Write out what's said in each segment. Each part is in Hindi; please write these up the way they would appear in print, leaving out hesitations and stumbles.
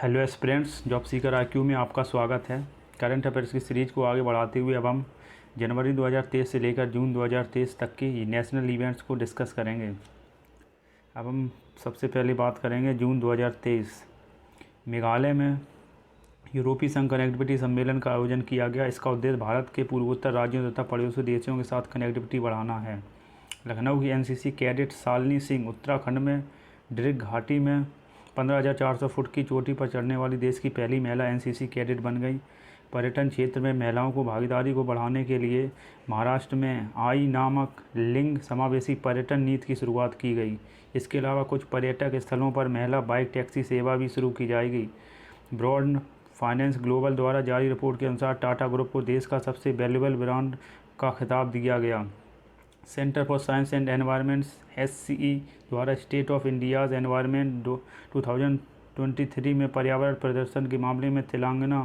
Hello aspirants, job seeker IQ में आपका स्वागत है। करंट अफेयर्स की सीरीज़ को आगे बढ़ाते हुए अब हम जनवरी 2023 से लेकर जून 2023 तक के नेशनल इवेंट्स को डिस्कस करेंगे। अब हम सबसे पहले बात करेंगे जून 2023। मेघालय में यूरोपीय संघ कनेक्टिविटी सम्मेलन का आयोजन किया गया। इसका उद्देश्य भारत के पूर्वोत्तर राज्यों तथा पड़ोसी देशों के साथ कनेक्टिविटी बढ़ाना है। लखनऊ की एनसीसी कैडेट शालिनी सिंह उत्तराखंड में ड्रिग घाटी में 15,400 फुट की चोटी पर चढ़ने वाली देश की पहली महिला एनसीसी कैडेट बन गई। पर्यटन क्षेत्र में महिलाओं को भागीदारी को बढ़ाने के लिए महाराष्ट्र में आई नामक लिंग समावेशी पर्यटन नीति की शुरुआत की गई। इसके अलावा कुछ पर्यटक स्थलों पर महिला बाइक टैक्सी सेवा भी शुरू की जाएगी। ब्रॉड फाइनेंस ग्लोबल द्वारा जारी रिपोर्ट के अनुसार टाटा ग्रुप को देश का सबसे वैल्यूएबल ब्रांड का खिताब दिया गया। Centre for science and environments SCE द्वारा स्टेट ऑफ इंडियाज़ एनवायरनमेंट 2023 में पर्यावरण प्रदर्शन के मामले में तेलंगाना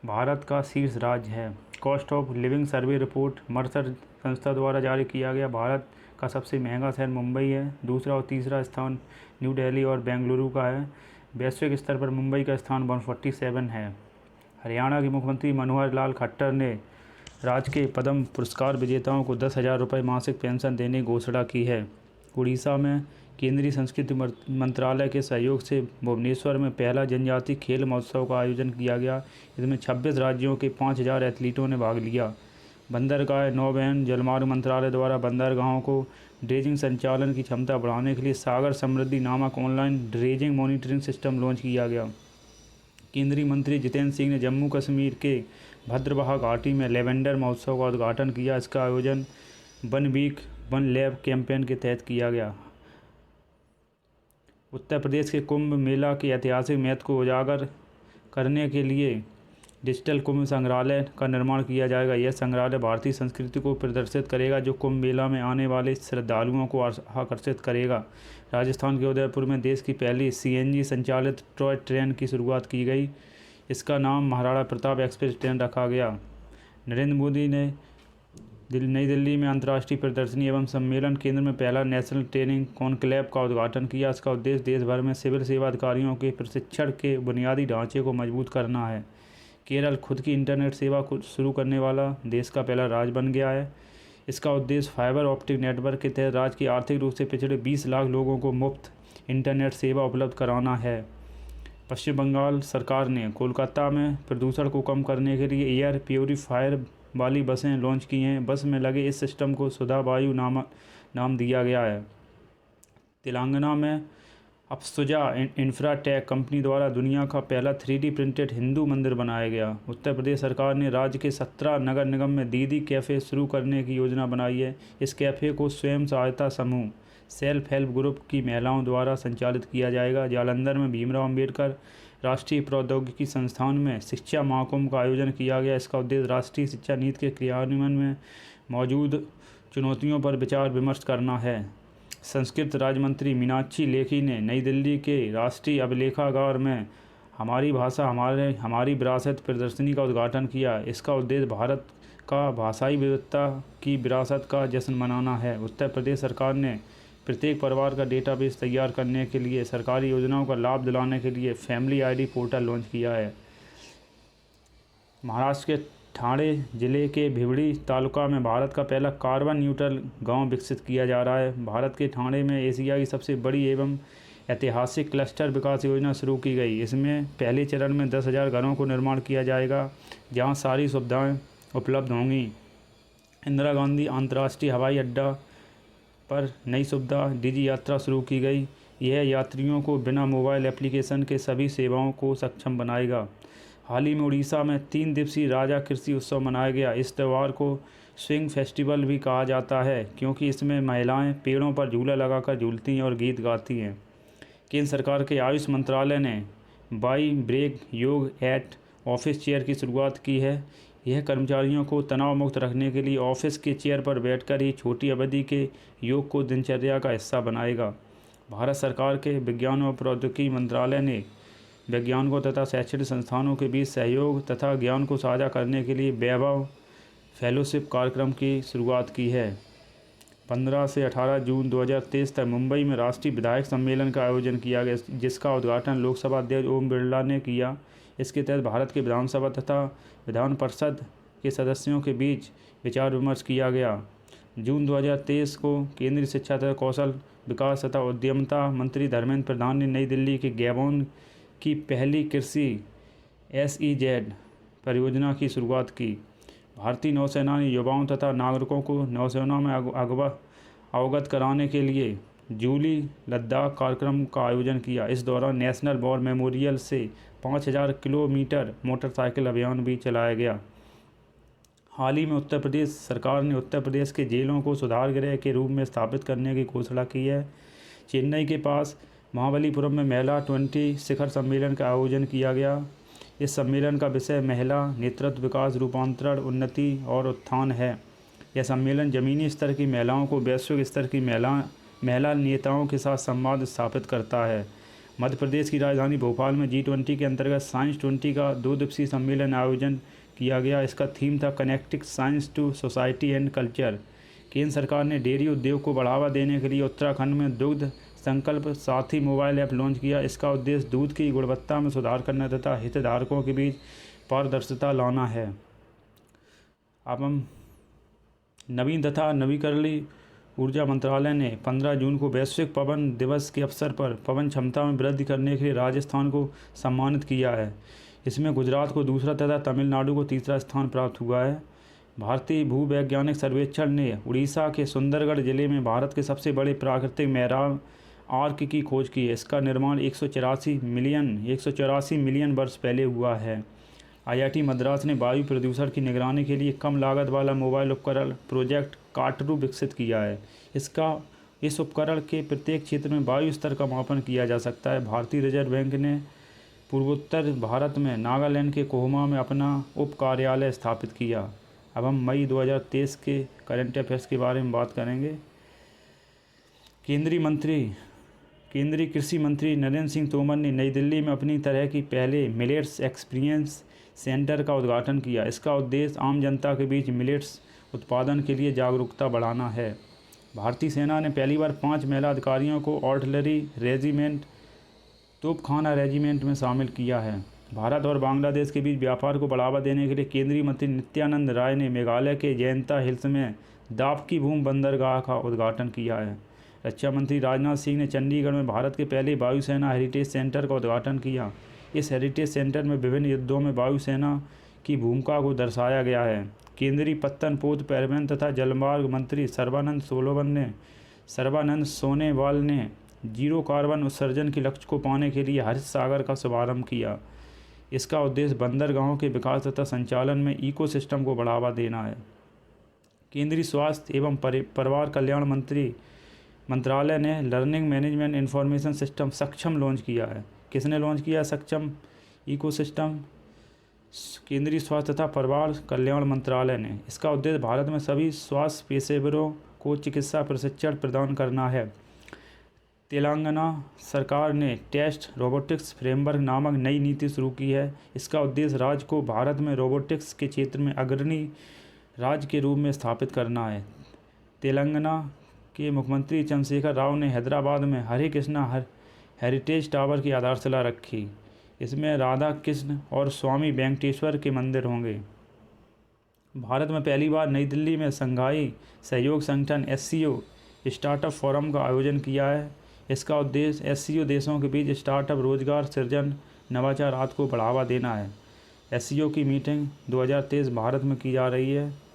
भारत का शीर्ष राज्य है। Cost of living survey report Mercer संस्था द्वारा जारी किया गया। भारत का सबसे महंगा शहर मुंबई है। दूसरा और तीसरा स्थान न्यू दिल्ली और बेंगलुरु का है। वैश्विक स्तर पर मुंबई का स्थान 147 है। हरियाणा के मुख्यमंत्री मनोहर लाल खट्टर ने राज्य के पद्म पुरस्कार विजेताओं को 10,000 रुपये मासिक पेंशन देने की घोषणा की है। उड़ीसा में केंद्रीय संस्कृति मंत्रालय के सहयोग से भुवनेश्वर में पहला जनजातीय खेल महोत्सव का आयोजन किया गया। इसमें 26 राज्यों के 5,000 एथलीटों ने भाग लिया। बंदरगाह नौवहन जलमार्ग मंत्रालय द्वारा बंदरगाहों को ड्रेजिंग संचालन की क्षमता बढ़ाने के लिए सागर समृद्धि नामक online dredging monitoring system launch किया गया। केंद्रीय मंत्री जितेंद्र सिंह ने जम्मू कश्मीर के भद्रवाह घाटी में लेवेंडर महोत्सव का उद्घाटन किया। इसका आयोजन one week one lab campaign के तहत किया गया। उत्तर प्रदेश के कुंभ मेला के ऐतिहासिक महत्व को उजागर करने के लिए डिजिटल कुंभ संग्रहालय का निर्माण किया जाएगा। यह संग्रहालय भारतीय संस्कृति को प्रदर्शित करेगा, जो कुंभ मेला में आने वाले श्रद्धालुओं को आकर्षित करेगा। राजस्थान के उदयपुर में देश की पहली CNG संचालित टॉय ट्रेन की शुरुआत की गई। इसका नाम महाराणा प्रताप एक्सप्रेस ट्रेन रखा गया। नरेंद्र मोदी ने नई दिल्ली में अंतर्राष्ट्रीय प्रदर्शनी एवं सम्मेलन केंद्र में पहला नेशनल ट्रेनिंग कॉन्क्लेव का उद्घाटन किया। इसका उद्देश्य देश भर में सिविल सेवा अधिकारियों के प्रशिक्षण के बुनियादी ढांचे को मजबूत करना है। केरल खुद की इंटरनेट सेवा को शुरू करने वाला देश का पहला राज्य बन गया है। इसका उद्देश्य फाइबर ऑप्टिक नेटवर्क के तहत राज्य के आर्थिक रूप से पिछड़े 20 लाख लोगों को मुफ्त इंटरनेट सेवा उपलब्ध कराना है। पश्चिम बंगाल सरकार ने कोलकाता में प्रदूषण को कम करने के लिए एयर प्योरीफायर वाली बसें लॉन्च की हैं। बस में लगे इस सिस्टम को सुधा वायु नाम दिया गया है। तेलंगाना में अप्सुजा इंफ्राटेक कंपनी द्वारा दुनिया का पहला 3D प्रिंटेड हिंदू मंदिर बनाया गया। उत्तर प्रदेश सरकार ने राज्य के 17 नगर निगम में दीदी कैफ़े शुरू करने की योजना बनाई है। इस कैफ़े को स्वयं सहायता समूह सेल्फ हेल्प ग्रुप की महिलाओं द्वारा संचालित किया जाएगा। जालंधर में भीमराव अंबेडकर राष्ट्रीय प्रौद्योगिकी संस्थान में शिक्षा महाकुंभ का आयोजन किया गया। इसका उद्देश्य राष्ट्रीय शिक्षा नीति के क्रियान्वयन में मौजूद चुनौतियों पर विचार विमर्श करना है। संस्कृत राज्य मंत्री मीनाक्षी लेखी ने नई दिल्ली के राष्ट्रीय अभिलेखागार में हमारी भाषा हमारी विरासत प्रदर्शनी का उद्घाटन किया। इसका उद्देश्य भारत का भाषाई विविधता की विरासत का जश्न मनाना है। उत्तर प्रदेश सरकार ने प्रत्येक परिवार का डेटाबेस तैयार करने के लिए सरकारी योजनाओं का लाभ दिलाने के लिए फैमिली ID पोर्टल लॉन्च किया है। महाराष्ट्र के ठाणे जिले के भिवड़ी तालुका में भारत का पहला कार्बन न्यूट्रल गांव विकसित किया जा रहा है। भारत के ठाणे में एशिया की सबसे बड़ी एवं ऐतिहासिक क्लस्टर विकास योजना शुरू की गई। इसमें पहले चरण में 10,000 घरों को निर्माण किया जाएगा, जहां सारी सुविधाएं उपलब्ध होंगी। इंदिरा गांधी अंतर्राष्ट्रीय हवाई अड्डा पर नई सुविधा डिजी यात्रा शुरू की गई। यह यात्रियों को बिना मोबाइल एप्लीकेशन के सभी सेवाओं को सक्षम बनाएगा। हाल ही में उड़ीसा में 3 दिवसीय राजा कृषि उत्सव मनाया गया। इस त्यौहार को स्विंग फेस्टिवल भी कहा जाता है, क्योंकि इसमें महिलाएं पेड़ों पर झूला लगाकर झूलती हैं और गीत गाती हैं। केंद्र सरकार के आयुष मंत्रालय ने बाई ब्रेक योग एट ऑफिस चेयर की शुरुआत की है। यह कर्मचारियों को तनाव मुक्त रखने के लिए ऑफिस के चेयर पर बैठकर ही छोटी अवधि के योग को दिनचर्या का हिस्सा बनाएगा। भारत सरकार के विज्ञान और प्रौद्योगिकी मंत्रालय ने वैज्ञानिकों तथा शैक्षणिक संस्थानों के बीच सहयोग तथा ज्ञान को साझा करने के लिए वैभव फेलोशिप कार्यक्रम की शुरुआत की है। 15 से 18 जून 2023 तक मुंबई में राष्ट्रीय विधायक सम्मेलन का आयोजन किया गया, जिसका उद्घाटन लोकसभा अध्यक्ष ओम बिरला ने किया। इसके तहत भारत के विधानसभा तथा विधान परिषद के सदस्यों के बीच विचार विमर्श किया गया। जून 2023 को केंद्रीय शिक्षा तथा कौशल विकास तथा उद्यमिता मंत्री धर्मेंद्र प्रधान ने नई दिल्ली के गैबोन की पहली कृषि SEZ परियोजना की शुरुआत की। भारतीय नौसेना ने युवाओं तथा नागरिकों को नौसेना में अवगत कराने के लिए जूली लद्दाख कार्यक्रम का आयोजन किया। इस दौरान नेशनल वॉर मेमोरियल से 5000 किलोमीटर मोटरसाइकिल अभियान भी चलाया गया। हाल ही में उत्तर प्रदेश सरकार ने उत्तर प्रदेश के जेलों को सुधार गृह के रूप में स्थापित करने की घोषणा की है। चेन्नई के पास महाबलीपुरम में महिला 20 शिखर सम्मेलन का आयोजन किया गया। इस सम्मेलन का विषय महिला नेतृत्व, विकास, रूपांतरण, उन्नति और उत्थान है। यह सम्मेलन ज़मीनी स्तर की महिलाओं को वैश्विक स्तर की महिला नेताओं के साथ संवाद स्थापित करता है। मध्य प्रदेश की राजधानी भोपाल में G20 के अंतर्गत साइंस 20 का 2 दिवसीय सम्मेलन आयोजन किया गया। इसका थीम था connecting science to society and culture. केंद्र सरकार ने डेयरी उद्योग को बढ़ावा देने के लिए उत्तराखंड में दुग्ध संकल्प साथी मोबाइल ऐप लॉन्च किया। इसका उद्देश्य दूध की गुणवत्ता में सुधार करना तथा हितधारकों के बीच पारदर्शिता लाना है। अब हम नवीन तथा नवीकरणीय ऊर्जा मंत्रालय ने 15 जून को वैश्विक पवन दिवस के अवसर पर पवन क्षमता में वृद्धि करने के लिए राजस्थान को सम्मानित किया है। इसमें गुजरात को दूसरा तथा तमिलनाडु को तीसरा स्थान प्राप्त हुआ है। भारतीय भूवैज्ञानिक सर्वेक्षण ने उड़ीसा के सुंदरगढ़ जिले में भारत के सबसे बड़े प्राकृतिक मेहराब आर्क की खोज की है। इसका निर्माण 184 मिलियन वर्ष पहले हुआ है। IIT मद्रास ने वायु प्रदूषण की निगरानी के लिए कम लागत वाला मोबाइल उपकरण प्रोजेक्ट काटरू विकसित किया है। इस उपकरण के प्रत्येक क्षेत्र में वायु स्तर का मापन किया जा सकता है। भारतीय रिजर्व बैंक ने पूर्वोत्तर भारत में नागालैंड के कोहिमा में अपना उप कार्यालय स्थापित किया। अब हम मई 2023 के करंट अफेयर्स के बारे में बात करेंगे। केंद्रीय कृषि मंत्री नरेंद्र सिंह तोमर ने नई दिल्ली में अपनी तरह की पहले मिलेट्स एक्सपीरियंस सेंटर का उद्घाटन किया। इसका उद्देश्य आम जनता के बीच मिलेट्स उत्पादन के लिए जागरूकता बढ़ाना है। भारतीय सेना ने पहली बार 5 महिला अधिकारियों को आर्टिलरी रेजिमेंट तोपखाना रेजिमेंट में शामिल किया है। भारत और बांग्लादेश के बीच व्यापार को बढ़ावा देने के लिए केंद्रीय मंत्री नित्यानंद राय ने मेघालय के जयंता हिल्स में दापकी भूम बंदरगाह का उद्घाटन किया है। रक्षा मंत्री राजनाथ सिंह ने चंडीगढ़ में भारत के पहले वायुसेना हेरिटेज सेंटर का उद्घाटन किया। इस हेरिटेज सेंटर में विभिन्न युद्धों में वायुसेना की भूमिका को दर्शाया गया है। केंद्रीय पत्तन, पोत, परिवहन तथा जलमार्ग मंत्री सर्बानंद सोनोवाल ने जीरो कार्बन उत्सर्जन के लक्ष्य को पाने के लिए हरित सागर का शुभारंभ किया। इसका उद्देश्य बंदरगाहों के विकास तथा संचालन में इकोसिस्टम को बढ़ावा देना है। केंद्रीय स्वास्थ्य एवं परिवार कल्याण मंत्रालय ने लर्निंग मैनेजमेंट इंफॉर्मेशन सिस्टम सक्षम लॉन्च किया है। किसने लॉन्च किया सक्षम इकोसिस्टम? केंद्रीय स्वास्थ्य तथा परिवार कल्याण मंत्रालय ने। इसका उद्देश्य भारत में सभी स्वास्थ्य पेशेवरों को चिकित्सा प्रशिक्षण प्रदान करना है। तेलंगाना सरकार ने टेस्ट रोबोटिक्स फ्रेमवर्क नामक नई नीति शुरू की है। इसका उद्देश्य राज्य को भारत में रोबोटिक्स के क्षेत्र में अग्रणी राज्य के रूप में स्थापित करना है। तेलंगाना के मुख्यमंत्री चंद्रशेखर राव ने हैदराबाद में हरे कृष्णा हेरिटेज टावर की आधारशिला रखी। इसमें राधा कृष्ण और स्वामी वेंकटेश्वर के मंदिर होंगे। भारत में पहली बार नई दिल्ली में शंघाई सहयोग संगठन SCO स्टार्टअप फोरम का आयोजन किया है। इसका उद्देश्य SCO देशों के बीच स्टार्टअप, रोजगार सृजन, नवाचार आदि को बढ़ावा देना है। SCO की मीटिंग 2023 भारत में की जा रही है।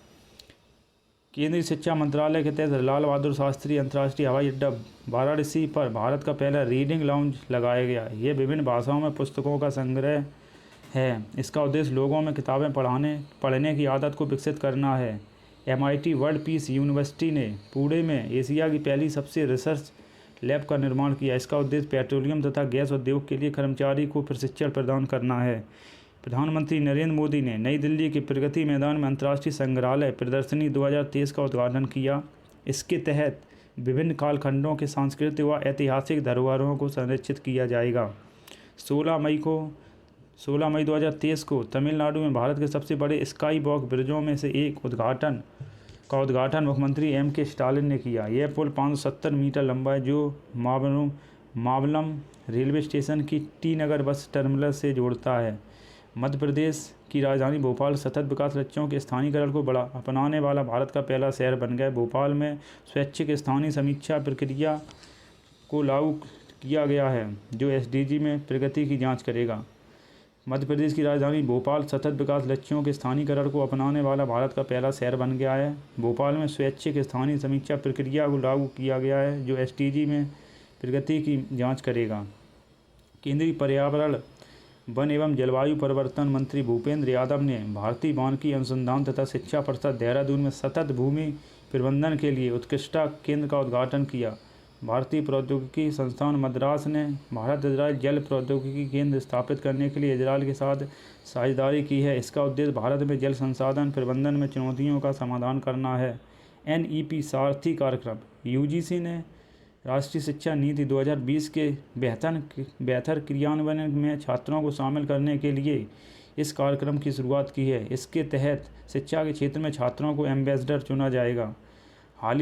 केंद्रीय शिक्षा मंत्रालय के तहत लाल बहादुर शास्त्री अंतर्राष्ट्रीय हवाई अड्डा वाराणसी पर भारत का पहला रीडिंग लाउंज लगाया गया। यह विभिन्न भाषाओं में पुस्तकों का संग्रह है। इसका उद्देश्य लोगों में किताबें पढ़ने की आदत को विकसित करना है। MIT वर्ल्ड पीस यूनिवर्सिटी ने पुणे में एशिया की पहली सबसे रिसर्च लैब का निर्माण किया। इसका उद्देश्य पेट्रोलियम तथा गैस उद्योग के लिए कर्मचारी को प्रशिक्षण प्रदान करना है। प्रधानमंत्री नरेंद्र मोदी ने नई दिल्ली के प्रगति मैदान में अंतर्राष्ट्रीय संग्रहालय प्रदर्शनी 2023 का उद्घाटन किया। इसके तहत विभिन्न कालखंडों के सांस्कृतिक व ऐतिहासिक धरोहरों को संरक्षित किया जाएगा। 16 मई 2023 को तमिलनाडु में भारत के सबसे बड़े स्काई वॉक ब्रिजों में से एक उद्घाटन का उद्घाटन मुख्यमंत्री M.K. स्टालिन ने किया। यह पुल 570 मीटर लंबा है जो मावलम रेलवे स्टेशन की टी नगर बस टर्मिनल से जोड़ता है। मध्य प्रदेश की राजधानी भोपाल सतत विकास लक्ष्यों के स्थानीयकरण को बड़ा अपनाने वाला भारत का पहला शहर बन गया। भोपाल में स्वैच्छिक स्थानीय समीक्षा प्रक्रिया को लागू किया गया है जो SDG में प्रगति की जांच करेगा। मध्य प्रदेश की राजधानी भोपाल सतत विकास लक्ष्यों के स्थानीयकरण को अपनाने वाला भारत का पहला शहर बन गया है। भोपाल में स्वैच्छिक स्थानीय समीक्षा प्रक्रिया को लागू किया गया है जो SDG में प्रगति की जांच करेगा। केंद्रीय पर्यावरण वन एवं जलवायु परिवर्तन मंत्री भूपेंद्र यादव ने भारतीय मानकीय अनुसंधान तथा शिक्षा परिषद देहरादून में सतत भूमि प्रबंधन के लिए उत्कृष्टता केंद्र का उद्घाटन किया। भारतीय प्रौद्योगिकी संस्थान मद्रास ने भारत इजराइल जल प्रौद्योगिकी केंद्र स्थापित करने के लिए इजराइल के साथ साझेदारी की है। इसका उद्देश्य भारत में जल संसाधन प्रबंधन में चुनौतियों का समाधान करना है। NEP सारथी कार्यक्रम UGC ने राष्ट्रीय शिक्षा नीति 2020 के बेहतर क्रियान्वयन में छात्रों को शामिल करने के लिए इस कार्यक्रम की शुरुआत की है। इसके तहत शिक्षा के क्षेत्र में छात्रों को एम्बेसडर चुना जाएगा। हाल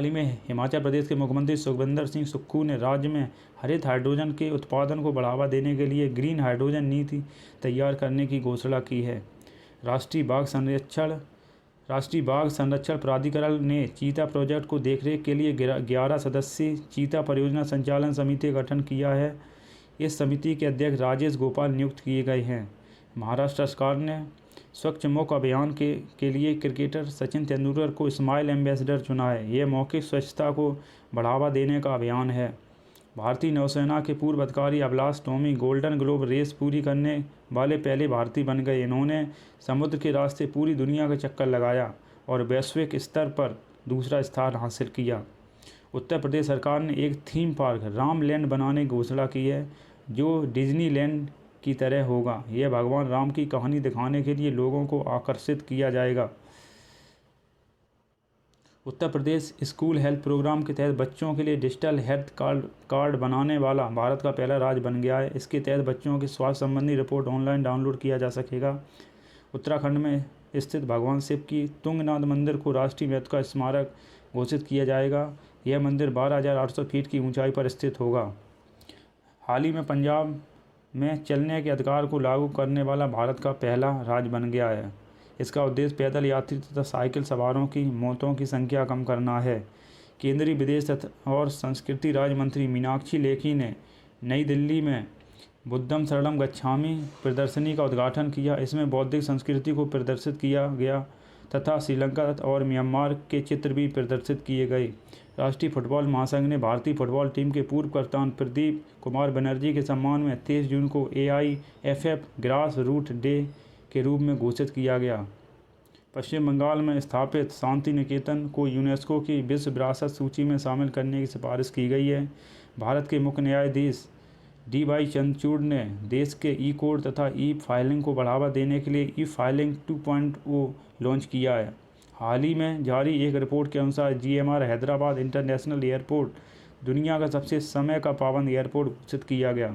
ही में हिमाचल प्रदेश के मुख्यमंत्री सुखविंदर सिंह सुक्खू ने राज्य में हरित हाइड्रोजन के उत्पादन को बढ़ावा देने के लिए ग्रीन हाइड्रोजन नीति तैयार करने की घोषणा की है। राष्ट्रीय बाघ संरक्षण प्राधिकरण ने चीता प्रोजेक्ट को देखरेख के लिए 11 सदस्यीय चीता परियोजना संचालन समिति का गठन किया है। इस समिति के अध्यक्ष राजेश गोपाल नियुक्त किए गए हैं। महाराष्ट्र सरकार ने स्वच्छ मुख अभियान के लिए क्रिकेटर सचिन तेंदुलकर को स्माइल एम्बेसडर चुना है। यह मौखिक स्वच्छता को बढ़ावा देने का अभियान है। भारतीय नौसेना के पूर्व अधिकारी Abhilash Tomy Golden Globe Race पूरी करने वाले पहले भारतीय बन गए। इन्होंने समुद्र के रास्ते पूरी दुनिया का चक्कर लगाया और वैश्विक स्तर पर दूसरा स्थान हासिल किया। उत्तर प्रदेश सरकार ने एक थीम पार्क रामलैंड बनाने की घोषणा की है जो डिज्नीलैंड की तरह होगा। यह भगवान राम की कहानी दिखाने के लिए लोगों को आकर्षित किया जाएगा। Uttar Pradesh school health programme के तहत बच्चों के लिए डिजिटल हेल्थ कार्ड बनाने वाला भारत का पहला राज्य बन गया है। इसके तहत बच्चों की स्वास्थ्य संबंधी रिपोर्ट ऑनलाइन डाउनलोड किया जा सकेगा। उत्तराखंड में स्थित भगवान शिव की तुंगनाथ मंदिर को राष्ट्रीय महत्व का स्मारक घोषित किया जाएगा। यह मंदिर 12,800 फीट की ऊंचाई पर स्थित होगा। हाल ही में पंजाब में चलने के अधिकार को लागू करने वाला भारत का पहला राज्य बन गया है। इसका उद्देश्य पैदल यात्री तथा साइकिल सवारों की मौतों की संख्या कम करना है। केंद्रीय विदेश और संस्कृति राज्य मंत्री मीनाक्षी लेखी ने नई दिल्ली में बुद्धम शरणम गच्छामि प्रदर्शनी का उद्घाटन किया। इसमें बौद्धिक संस्कृति को प्रदर्शित किया गया तथा श्रीलंका और म्यांमार के चित्र भी प्रदर्शित किए गए। राष्ट्रीय फुटबॉल महासंघ ने भारतीय फुटबॉल टीम के पूर्व कप्तान प्रदीप कुमार बनर्जी के सम्मान में 23 जून को AIFF ग्रास रूट डे के रूप में घोषित किया गया। पश्चिम बंगाल में स्थापित शांति निकेतन को यूनेस्को की विश्व विरासत सूची में शामिल करने की सिफारिश की गई है। भारत के मुख्य न्यायाधीश DY चंद्रचूड़ ने देश के ई-कोड तथा ई-फाइलिंग को बढ़ावा देने के लिए ई-फाइलिंग 2.0 लॉन्च किया है। हाल ही में जारी एक रिपोर्ट के अनुसार GMR हैदराबाद इंटरनेशनल एयरपोर्ट दुनिया का सबसे समय का पाबंद एयरपोर्ट घोषित किया गया।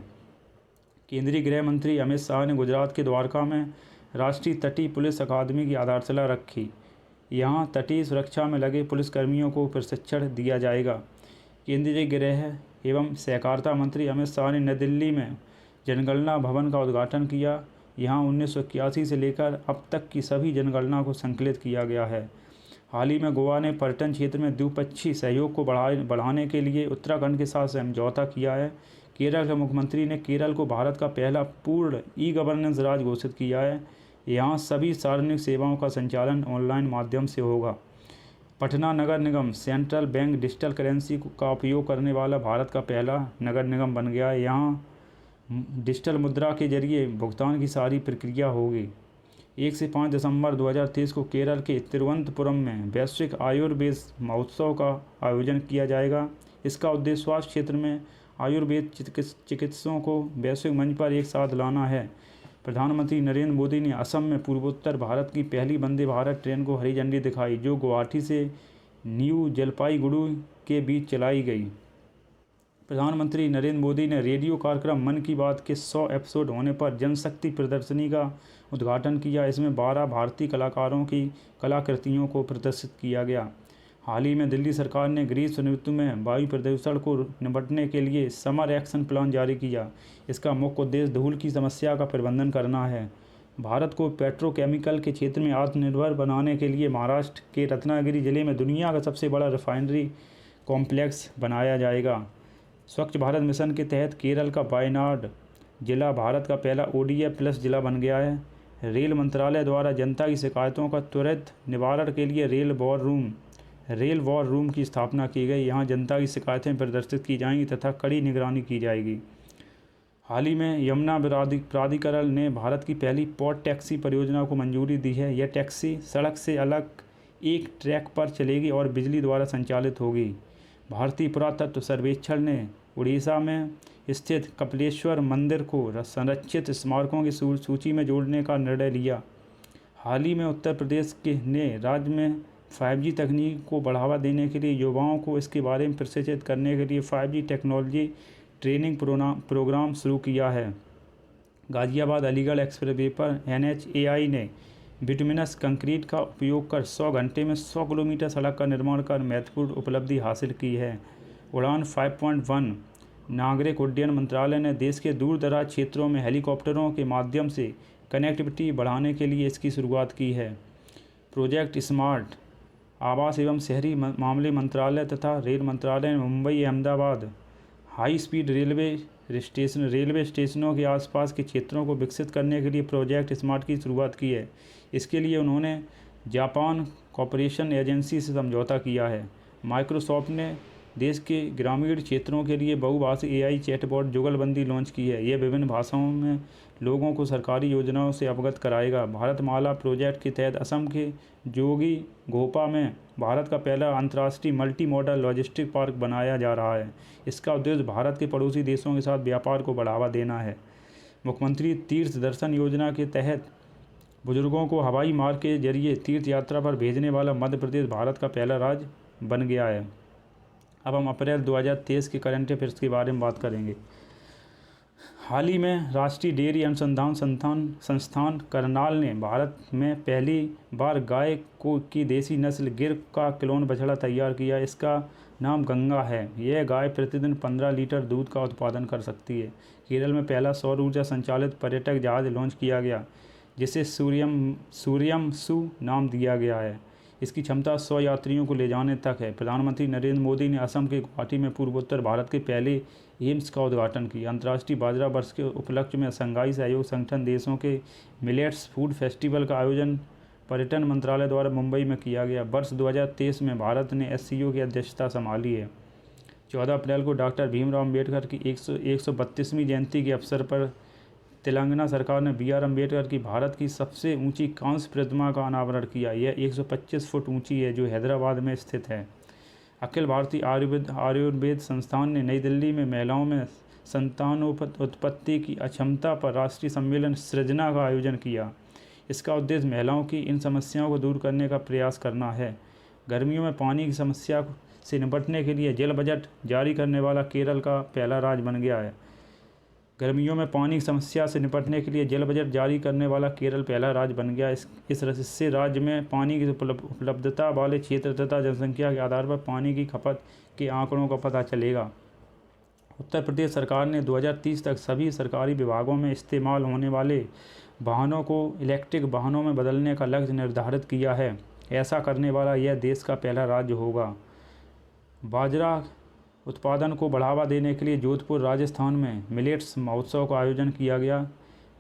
केंद्रीय गृह मंत्री अमित शाह ने गुजरात के द्वारका में राष्ट्रीय तटीय पुलिस अकादमी की आधारशिला रखी। यहां तटीय सुरक्षा में लगे पुलिसकर्मियों को प्रशिक्षण दिया जाएगा। केंद्रीय गृह एवं सहकारिता मंत्री अमित शाह ने नई दिल्ली में जनगणना भवन का उद्घाटन किया। यहां 1981 से लेकर अब तक की सभी जनगणना को संकलित किया गया है। हाल ही में गोवा ने पर्यटन क्षेत्र में द्विपक्षीय सहयोग को बढ़ाने के लिए उत्तराखंड के साथ समझौता किया है। केरल के मुख्यमंत्री ने केरल को भारत का पहला पूर्ण ई-गवर्नेंस राज्य घोषित किया है। यहाँ सभी सार्वजनिक सेवाओं का संचालन ऑनलाइन माध्यम से होगा। पटना नगर निगम सेंट्रल बैंक डिजिटल करेंसी का उपयोग करने वाला भारत का पहला नगर निगम बन गया है। यहाँ डिजिटल मुद्रा के जरिए भुगतान की सारी प्रक्रिया होगी। 1 से 5 दिसंबर 2023 को केरल के तिरुवनंतपुरम में वैश्विक आयुर्वेद महोत्सव का आयोजन किया जाएगा। इसका उद्देश्य स्वास्थ्य क्षेत्र में आयुर्वेद चिकित्सकों को वैश्विक मंच पर एक साथ लाना है। प्रधानमंत्री नरेंद्र मोदी ने असम में पूर्वोत्तर भारत की पहली वंदे भारत ट्रेन को हरी झंडी दिखाई, जो गुवाहाटी से न्यू जलपाईगुड़ी के बीच चलाई गई। प्रधानमंत्री नरेंद्र मोदी ने रेडियो कार्यक्रम मन की बात के 100 एपिसोड होने पर जनशक्ति प्रदर्शनी का उद्घाटन किया। इसमें 12 भारतीय कलाकारों की कलाकृतियों को प्रदर्शित किया गया। हाल ही में दिल्ली सरकार ने ग्रीष्म ऋतु में वायु प्रदूषण को निपटने के लिए समर एक्शन प्लान जारी किया। इसका मुख्य उद्देश्य धूल की समस्या का प्रबंधन करना है। भारत को पेट्रोकेमिकल के क्षेत्र में आत्मनिर्भर बनाने के लिए महाराष्ट्र के रत्नागिरी जिले में दुनिया का सबसे बड़ा रिफाइनरी कॉम्प्लेक्स बनाया जाएगा। स्वच्छ भारत मिशन के तहत केरल का वायनाड जिला भारत का पहला ODF प्लस जिला बन गया है। रेल मंत्रालय द्वारा जनता की शिकायतों का त्वरित निवारण के लिए रेल वॉर रूम की स्थापना की गई। यहाँ जनता की शिकायतें प्रदर्शित की जाएंगी तथा कड़ी निगरानी की जाएगी। हाल ही में यमुना प्राधिकरण ने भारत की पहली पॉड टैक्सी परियोजना को मंजूरी दी है। यह टैक्सी सड़क से अलग एक ट्रैक पर चलेगी और बिजली द्वारा संचालित होगी। भारतीय पुरातत्व सर्वेक्षण ने उड़ीसा में स्थित कपिलेश्वर मंदिर को संरक्षित स्मारकों की सूची में जोड़ने का निर्णय लिया। हाल ही में उत्तर प्रदेश ने राज्य में 5G तकनीक को बढ़ावा देने के लिए युवाओं को इसके बारे में प्रशिक्षित करने के लिए 5G टेक्नोलॉजी ट्रेनिंग प्रोग्राम शुरू किया है। गाजियाबाद अलीगढ़ एक्सप्रेसवे पर NHAI ने बिटुमिनस कंक्रीट का उपयोग कर 100 घंटे में 100 किलोमीटर सड़क का निर्माण कर महत्वपूर्ण उपलब्धि हासिल की है। उड़ान 5.1 नागरिक उड्डयन मंत्रालय ने देश के दूर दराज क्षेत्रों में हेलीकॉप्टरों के माध्यम से कनेक्टिविटी बढ़ाने के लिए इसकी शुरुआत की है। प्रोजेक्ट स्मार्ट आवास एवं शहरी मामले मंत्रालय तथा रेल मंत्रालय ने Mumbai Ahmedabad high speed railway स्टेशनों के आसपास के क्षेत्रों को विकसित करने के लिए प्रोजेक्ट स्मार्ट की शुरुआत की है। इसके लिए उन्होंने जापान कॉर्पोरेशन एजेंसी से समझौता किया है। माइक्रोसॉफ्ट ने देश के ग्रामीण क्षेत्रों के लिए बहुभाषी AI चैटबॉट जुगलबंदी लॉन्च की है। यह विभिन्न भाषाओं में लोगों को सरकारी योजनाओं से अवगत कराएगा। भारतमाला प्रोजेक्ट के तहत असम के जोगी घोपा में भारत का पहला अंतर्राष्ट्रीय मल्टी मॉडल लॉजिस्टिक पार्क बनाया जा रहा है। इसका उद्देश्य भारत के पड़ोसी देशों के साथ व्यापार को बढ़ावा देना है। मुख्यमंत्री तीर्थ दर्शन योजना के तहत बुजुर्गों को हवाई मार्ग के जरिए तीर्थ यात्रा पर भेजने वाला मध्य प्रदेश भारत का पहला राज्य बन गया है। अब हम अप्रैल 2023 के करंट अफेयर्स के बारे में बात करेंगे। हाल ही में राष्ट्रीय डेयरी अनुसंधान संस्थान करनाल ने भारत में पहली बार गाय की देसी नस्ल गिर का क्लोन बछड़ा तैयार किया। इसका नाम गंगा है। यह गाय प्रतिदिन 15 लीटर दूध का उत्पादन कर सकती है। केरल में पहला सौर ऊर्जा संचालित पर्यटक जहाज लॉन्च किया गया जिसे सूर्यमसु नाम दिया गया है। इसकी क्षमता 100 यात्रियों को ले जाने तक है। प्रधानमंत्री नरेंद्र मोदी ने असम के गुवाहाटी में पूर्वोत्तर भारत के पहले एम्स का उद्घाटन किया। अंतर्राष्ट्रीय बाजरा वर्ष के उपलक्ष्य में शंघाई सहयोग संगठन देशों के मिलेट्स फूड फेस्टिवल का आयोजन पर्यटन मंत्रालय द्वारा मुंबई में किया गया। वर्ष 2023 में भारत ने SCO की अध्यक्षता संभाली है। 14 अप्रैल को डॉक्टर भीमराव अम्बेडकर की 132वीं जयंती के अवसर पर तेलंगाना सरकार ने BR अम्बेडकर की भारत की सबसे ऊंची कांस्य प्रतिमा का अनावरण किया। यह 125 फुट ऊंची है जो हैदराबाद में स्थित है। अखिल भारतीय आयुर्वेद संस्थान ने नई दिल्ली में महिलाओं में संतानोत्पत्ति की अक्षमता पर राष्ट्रीय सम्मेलन सृजना का आयोजन किया। इसका उद्देश्य महिलाओं की इन समस्याओं को दूर करने का प्रयास करना है। गर्मियों में पानी की समस्या से निपटने के लिए जल बजट जारी करने वाला केरल का पहला राज्य बन गया है। गर्मियों में पानी की समस्या से निपटने के लिए जल बजट जारी करने वाला केरल पहला राज्य बन गया। इससे राज्य में पानी की उपलब्धता वाले क्षेत्र तथा जनसंख्या के आधार पर पानी की खपत के आंकड़ों का पता चलेगा। उत्तर प्रदेश सरकार ने 2030 तक सभी सरकारी विभागों में इस्तेमाल होने वाले वाहनों को इलेक्ट्रिक वाहनों में बदलने का लक्ष्य निर्धारित किया है। ऐसा करने वाला यह देश का पहला राज्य होगा। बाजरा उत्पादन को बढ़ावा देने के लिए जोधपुर राजस्थान में मिलेट्स महोत्सव का आयोजन किया गया।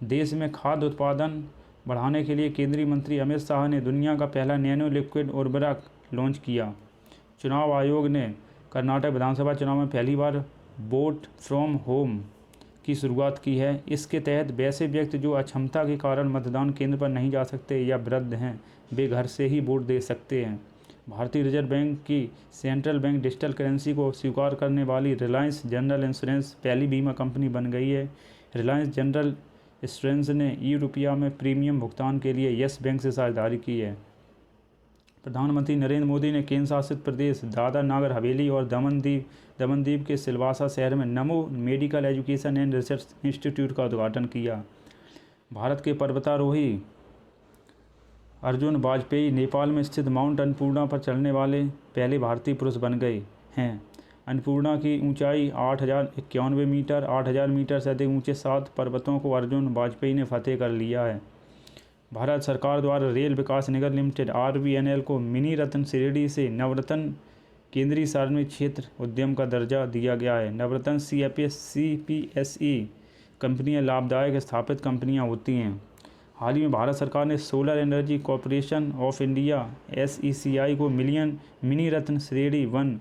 देश में खाद्य उत्पादन बढ़ाने के लिए केंद्रीय मंत्री अमित शाह ने दुनिया का पहला नैनो लिक्विड उर्वरक लॉन्च किया। चुनाव आयोग ने कर्नाटक विधानसभा चुनाव में पहली बार वोट फ्रॉम होम की शुरुआत की है। इसके तहत वैसे व्यक्ति जो अक्षमता के कारण मतदान केंद्र पर नहीं जा सकते या वृद्ध हैं वे घर से ही वोट दे सकते हैं। भारतीय रिजर्व बैंक की सेंट्रल बैंक डिजिटल करेंसी को स्वीकार करने वाली रिलायंस जनरल इंश्योरेंस पहली बीमा कंपनी बन गई है। रिलायंस जनरल इंश्योरेंस ने ई-रुपया में प्रीमियम भुगतान के लिए येस बैंक से साझेदारी की है। प्रधानमंत्री नरेंद्र मोदी ने केंद्र शासित प्रदेश दादरा नगर हवेली और दमन दीव के सिलवासा शहर में नमो medical education and research institute का उद्घाटन किया। भारत के पर्वतारोही अर्जुन वाजपेयी नेपाल में स्थित माउंट अन्नपूर्णा पर चढ़ने वाले पहले भारतीय पुरुष बन गए हैं। अन्नपूर्णा की ऊंचाई 8,091 मीटर, 8,000 मीटर से अधिक ऊंचे 7 पर्वतों को अर्जुन वाजपेयी ने फतेह कर लिया है। भारत सरकार द्वारा रेल विकास निगम लिमिटेड RVNL को मिनी रत्न श्रेणी से नवरत्न केंद्रीय सार्वजनिक क्षेत्र उद्यम का दर्जा दिया गया है। नवरत्न CPSE कंपनियां लाभदायक स्थापित कंपनियां होती हैं। हाल ही में भारत सरकार ने solar energy corporation of India SECI को मिनी रत्न श्रेणी 1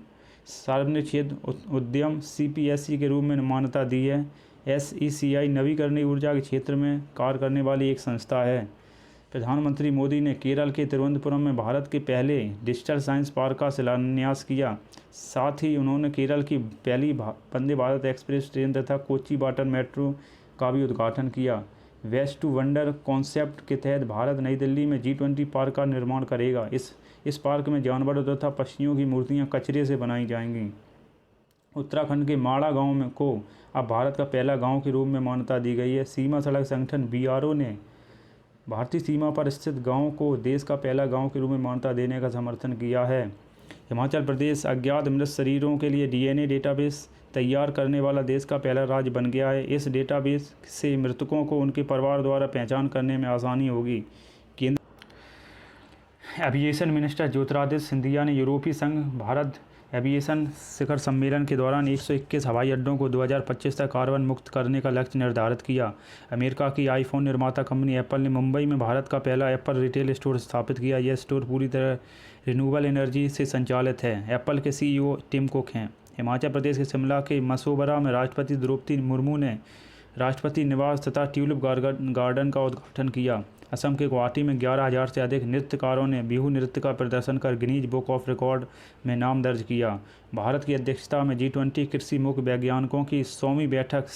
सार्वजनिक क्षेत्र उद्यम CPSE के रूप में मान्यता दी है। SECI नवीकरणीय ऊर्जा के क्षेत्र में कार्य करने वाली एक संस्था है। प्रधानमंत्री मोदी ने केरल के तिरुवनंतपुरम में भारत के पहले डिजिटल साइंस पार्क का शिलान्यास किया। साथ ही उन्होंने केरल की पहली वंदे भारत एक्सप्रेस ट्रेन तथा कोच्चि वाटर मेट्रो का भी उद्घाटन किया। वेस्ट टू वंडर कॉन्सेप्ट के तहत भारत नई दिल्ली में G20 पार्क का निर्माण करेगा। इस पार्क में जानवरों तथा पक्षियों की मूर्तियां कचरे से बनाई जाएंगी। उत्तराखंड के माड़ा गांव को अब भारत का पहला गांव के रूप में मान्यता दी गई है। सीमा सड़क संगठन BRO ने भारतीय सीमा पर स्थित गांव को देश का पहला गांव के रूप में मान्यता देने का समर्थन किया है। हिमाचल प्रदेश अज्ञात मृत शरीरों के लिए DNA डेटाबेस तैयार करने वाला देश का पहला राज्य बन गया है। इस डेटाबेस से मृतकों को उनके परिवार द्वारा पहचान करने में आसानी होगी। केंद्र एविएशन मिनिस्टर ज्योतिरादित्य सिंधिया ने यूरोपीय संघ भारत एविएशन शिखर सम्मेलन के दौरान 121 हवाई अड्डों को 2025 तक कार्बन मुक्त करने का लक्ष्य निर्धारित किया। अमेरिका की आईफोन निर्माता कंपनी एप्पल ने मुंबई में भारत का पहला एप्पल रिटेल स्टोर स्थापित किया। यह स्टोर पूरी तरह रिन्यूएबल एनर्जी से संचालित है। एप्पल के CEO टिम कुक हैं। हिमाचल प्रदेश के शिमला के मसोबरा में राष्ट्रपति द्रौपदी मुर्मू ने राष्ट्रपति निवास तथा ट्यूलिप गार्डन का उद्घाटन किया। असम के गुवाहाटी में 11,000 से अधिक नृत्यकारों ने बिहू नृत्य का प्रदर्शन कर गिनीज बुक ऑफ रिकॉर्ड में नाम दर्ज किया। भारत की अध्यक्षता में G20 कृषि मुख्य वैज्ञानिकों की 100वीं बैठक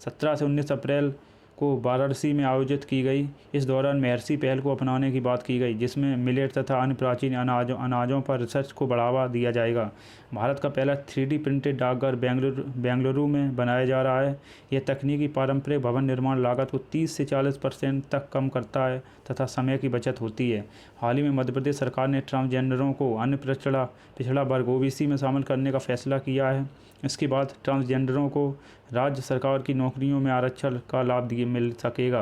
17 से 19 अप्रैल को वाराणसी में आयोजित की गई। इस दौरान महर्षि पहल को अपनाने की बात की गई, जिसमें मिलेट तथा अन्य प्राचीन अनाजों पर रिसर्च को बढ़ावा दिया जाएगा। भारत का पहला 3D प्रिंटेड डाकघर बेंगलुरु में बनाया जा रहा है। यह तकनीकी पारंपरिक भवन निर्माण लागत को 30 से 40% तक कम करता है तथा समय की बचत होती है। हाल ही में मध्य प्रदेश सरकार ने ट्रांसजेंडरों को अन्य पिछड़ा वर्ग OBC में शामिल करने का फैसला किया है। इसके बाद ट्रांसजेंडरों को राज्य सरकार की नौकरियों में आरक्षण का लाभ मिल सकेगा।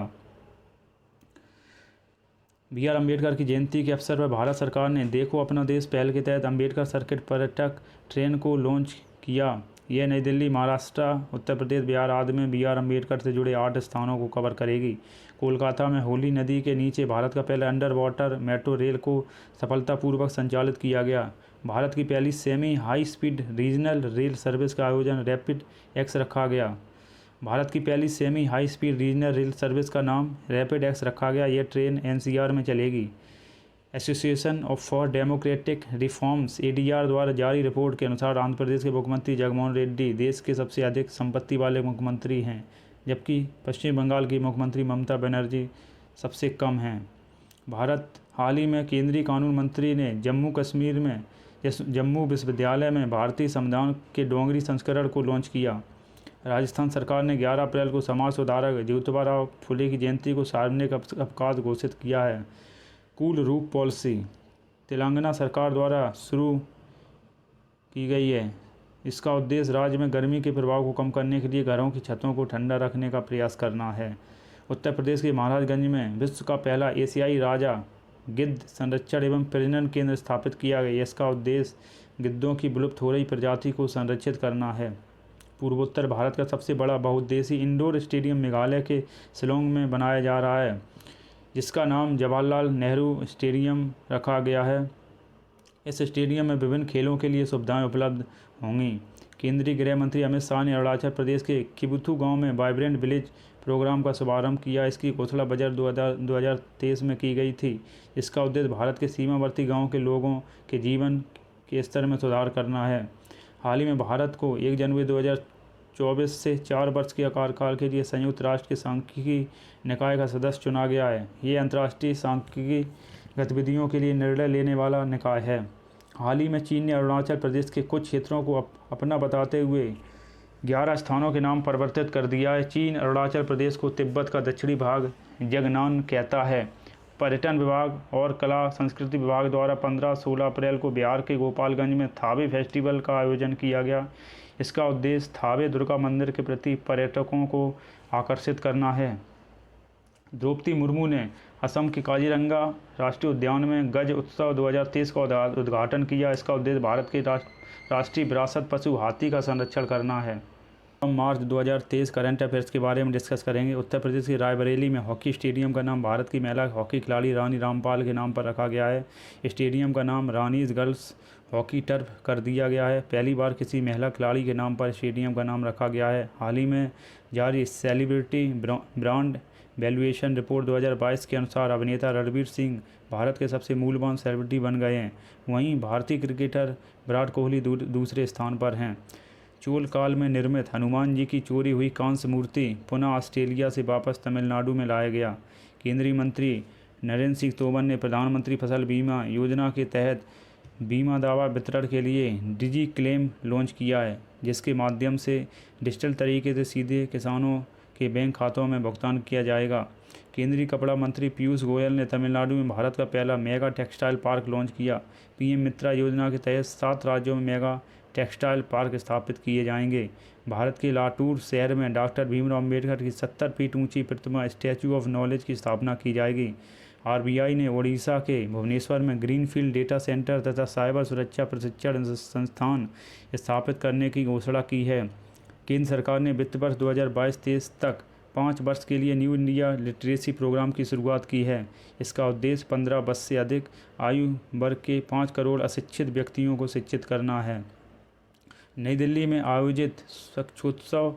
BR अम्बेडकर की जयंती के अवसर पर भारत सरकार ने देखो अपना देश पहल के तहत अम्बेडकर सर्किट पर्यटक ट्रेन को लॉन्च किया। यह नई दिल्ली, महाराष्ट्र, उत्तर प्रदेश, बिहार आदि में BR अम्बेडकर से जुड़े 8 स्थानों को कवर करेगी। कोलकाता में होली नदी के नीचे भारत का पहला अंडर वाटर मेट्रो रेल को सफलतापूर्वक संचालित किया गया। भारत की पहली semi high speed regional rail service का आयोजन रैपिड एक्स रखा गया। भारत की पहली semi high speed regional rail service का नाम रैपिड एक्स रखा गया। यह ट्रेन NCR में चलेगी। Association for democratic reforms ADR द्वारा जारी रिपोर्ट के अनुसार आंध्र प्रदेश के मुख्यमंत्री जगनमोहन रेड्डी देश के सबसे अधिक संपत्ति वाले मुख्यमंत्री हैं, जबकि पश्चिम बंगाल की मुख्यमंत्री ममता बनर्जी सबसे कम हैं। भारत हाल ही में केंद्रीय कानून मंत्री ने जम्मू विश्वविद्यालय में भारतीय संविधान के डोगरी संस्करण को लॉन्च किया। राजस्थान सरकार ने 11 अप्रैल को समाज सुधारक ज्योतिबा फुले की जयंती को सार्वजनिक अवकाश घोषित किया है। कूल रूफ पॉलिसी तेलंगाना सरकार द्वारा शुरू की गई है। इसका उद्देश्य राज्य में गर्मी के प्रभाव को कम करने के लिए घरों की छतों को ठंडा रखने का प्रयास करना है। उत्तर प्रदेश के महाराजगंज में विश्व का पहला एशियाई राजा गिद्ध संरक्षण एवं प्रजनन केंद्र स्थापित किया गया। इसका उद्देश्य गिद्धों की विलुप्त हो रही प्रजाति को संरक्षित करना है। पूर्वोत्तर भारत का सबसे बड़ा बहुउद्देशीय इंडोर स्टेडियम मेघालय के शिलोंग में बनाया जा रहा है, जिसका नाम जवाहरलाल नेहरू स्टेडियम रखा गया है। इस स्टेडियम में विभिन्न खेलों के लिए सुविधाएं उपलब्ध होंगी। केंद्रीय गृह मंत्री अमित शाह ने अरुणाचल प्रदेश के किबुथु गांव में वाइब्रेंट विलेज प्रोग्राम का शुभारंभ किया। इसकी घोषणा बजट 2023 में की गई थी। इसका उद्देश्य भारत के सीमावर्ती गाँव के लोगों के जीवन के स्तर में सुधार करना है। हाल ही में भारत को 1 जनवरी 2024 से 4 वर्ष के कार्यकाल के लिए संयुक्त राष्ट्र के सांख्यिकी निकाय का सदस्य चुना गया है। ये अंतर्राष्ट्रीय सांख्यिकी गतिविधियों के लिए निर्णय लेने वाला निकाय है। हाल ही में चीन ने अरुणाचल प्रदेश के कुछ क्षेत्रों को अपना बताते हुए 11 स्थानों के नाम परिवर्तित कर दिया है। चीन अरुणाचल प्रदेश को तिब्बत का दक्षिणी भाग जगनान कहता है। पर्यटन विभाग और कला संस्कृति विभाग द्वारा 15-16 अप्रैल को बिहार के गोपालगंज में थावे फेस्टिवल का आयोजन किया गया। इसका उद्देश्य थावे दुर्गा मंदिर के प्रति पर्यटकों को आकर्षित करना है। द्रौपदी मुर्मू ने असम के काजीरंगा राष्ट्रीय उद्यान में गज उत्सव 2023 का उद्घाटन किया। इसका उद्देश्य भारत के राष्ट्रीय विरासत पशु हाथी का संरक्षण करना है। हम मार्च 2023 करंट अफेयर्स के बारे में डिस्कस करेंगे। उत्तर प्रदेश के रायबरेली में हॉकी स्टेडियम का नाम भारत की महिला हॉकी खिलाड़ी रानी रामपाल के नाम पर रखा गया है। स्टेडियम का नाम रानीज गर्ल्स हॉकी टर्फ कर दिया गया है। पहली बार किसी महिला खिलाड़ी के नाम पर स्टेडियम का नाम रखा गया है। हाल ही में जारी सेलिब्रिटी ब्रांड वैल्यूएशन रिपोर्ट 2022 के अनुसार अभिनेता रणवीर सिंह भारत के सबसे मूल्यवान सेलिब्रिटी बन गए हैं। वहीं भारतीय क्रिकेटर विराट कोहली दूसरे स्थान पर हैं। चोल काल में निर्मित हनुमान जी की चोरी हुई कांस्य मूर्ति पुनः ऑस्ट्रेलिया से वापस तमिलनाडु में लाया गया। केंद्रीय मंत्री नरेंद्र सिंह तोमर ने प्रधानमंत्री फसल बीमा योजना के तहत बीमा दावा वितरण के लिए डिजी क्लेम लॉन्च किया है, जिसके माध्यम से डिजिटल तरीके से सीधे किसानों के बैंक खातों में भुगतान किया जाएगा। केंद्रीय कपड़ा मंत्री पीयूष गोयल ने तमिलनाडु में भारत का पहला मेगा टेक्सटाइल पार्क लॉन्च किया। पीएम मित्रा योजना के तहत 7 राज्यों में मेगा टेक्सटाइल पार्क स्थापित किए जाएंगे। भारत के लातूर शहर में डॉक्टर भीमराव अम्बेडकर की 70 फीट ऊंची प्रतिमा स्टैचू ऑफ नॉलेज की स्थापना की जाएगी। आरबीआई ने ओडिशा के भुवनेश्वर में ग्रीनफील्ड डेटा सेंटर तथा साइबर सुरक्षा प्रशिक्षण संस्थान स्थापित करने की घोषणा की है। केंद्र सरकार ने वित्त वर्ष 2022-23 तक 5 वर्ष के लिए न्यू इंडिया लिटरेसी प्रोग्राम की शुरुआत की है। इसका उद्देश्य 15 वर्ष से अधिक आयु वर्ग के 5 करोड़ अशिक्षित व्यक्तियों को शिक्षित करना है। नई दिल्ली में आयोजित स्वच्छोत्सव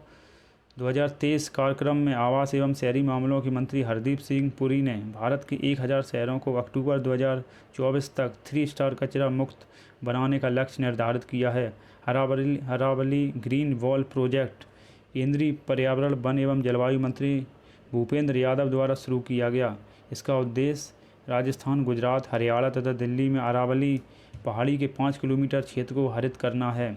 2023 कार्यक्रम में आवास एवं शहरी मामलों के मंत्री हरदीप सिंह पुरी ने भारत के 1000 शहरों को अक्टूबर 2024 तक 3 स्टार कचरा मुक्त बनाने का लक्ष्य निर्धारित किया है। अरावली ग्रीन वॉल प्रोजेक्ट केंद्रीय पर्यावरण वन एवं जलवायु मंत्री भूपेंद्र यादव द्वारा शुरू किया गया। इसका उद्देश्य राजस्थान, गुजरात, हरियाणा तथा दिल्ली में अरावली पहाड़ी के 5 किलोमीटर क्षेत्र को हरित करना है।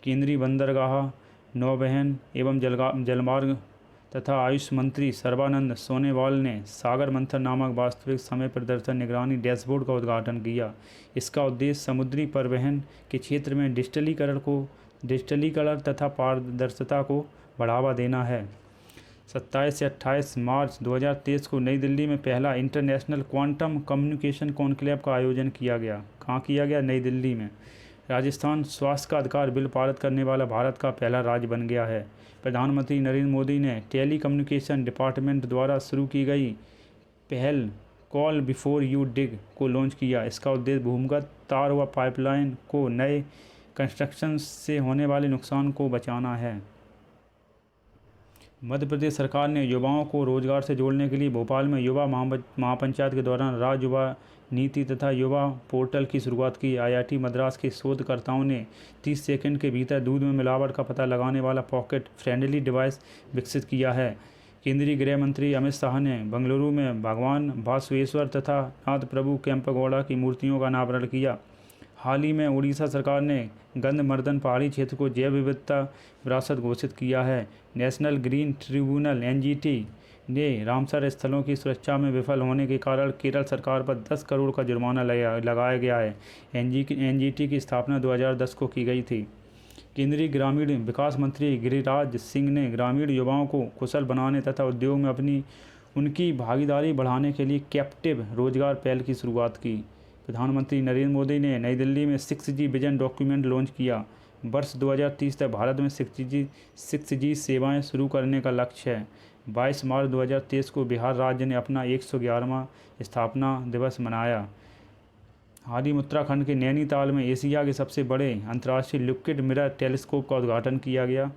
केंद्रीय बंदरगाह, नौवहन एवं जलमार्ग तथा आयुष मंत्री सर्बानंद सोनोवाल ने सागर मंथन नामक वास्तविक समय प्रदर्शन निगरानी डैशबोर्ड का उद्घाटन किया। इसका उद्देश्य समुद्री परिवहन के क्षेत्र में डिजिटलीकरण तथा पारदर्शिता को बढ़ावा देना है। 27 से 28 मार्च 2023 को नई दिल्ली में पहला इंटरनेशनल क्वांटम कम्युनिकेशन कॉन्क्लेव का आयोजन किया गया। कहाँ किया गया? नई दिल्ली में। राजस्थान स्वास्थ्य का अधिकार बिल पारित करने वाला भारत का पहला राज्य बन गया है। प्रधानमंत्री नरेंद्र मोदी ने टेली कम्युनिकेशन डिपार्टमेंट द्वारा शुरू की गई पहल कॉल बिफोर यू डिग को लॉन्च किया। इसका उद्देश्य भूमिगत तार व पाइपलाइन को नए कंस्ट्रक्शन से होने वाले नुकसान को बचाना है। मध्य प्रदेश सरकार ने युवाओं को रोजगार से जोड़ने के लिए भोपाल में युवा महापंचायत के दौरान राज्य युवा नीति तथा युवा पोर्टल की शुरुआत की। आईआईटी मद्रास के शोधकर्ताओं ने 30 सेकंड के भीतर दूध में मिलावट का पता लगाने वाला पॉकेट फ्रेंडली डिवाइस विकसित किया है। केंद्रीय गृह मंत्री अमित शाह ने बेंगलुरु में भगवान बसवेश्वर तथा नाथ प्रभु केम्पेगौड़ा की मूर्तियों का अनावरण किया। हाल ही में उड़ीसा सरकार ने गंधमर्दन पहाड़ी क्षेत्र को जैव विविधता विरासत घोषित किया है। नेशनल ग्रीन ट्रिब्यूनल एनजीटी ने रामसर स्थलों की सुरक्षा में विफल होने के कारण केरल सरकार पर 10 करोड़ का जुर्माना लगाया गया है। एनजीटी की स्थापना 2010 को की गई थी। केंद्रीय ग्रामीण विकास मंत्री गिरिराज सिंह ने ग्रामीण युवाओं को कुशल बनाने तथा उद्योग में उनकी भागीदारी बढ़ाने के लिए कैप्टिव रोजगार पहल की शुरुआत की। प्रधानमंत्री नरेंद्र मोदी ने नई दिल्ली में 6G विजन डॉक्यूमेंट लॉन्च किया। वर्ष 2030 तक भारत में 6G सेवाएं शुरू करने का लक्ष्य है। 22 मार्च 2023 को बिहार राज्य ने अपना 111वां स्थापना दिवस मनाया। हाल ही में उत्तराखंड के नैनीताल में एशिया के सबसे बड़े अंतर्राष्ट्रीय लिक्विड मिरर टेलीस्कोप का उद्घाटन किया गया।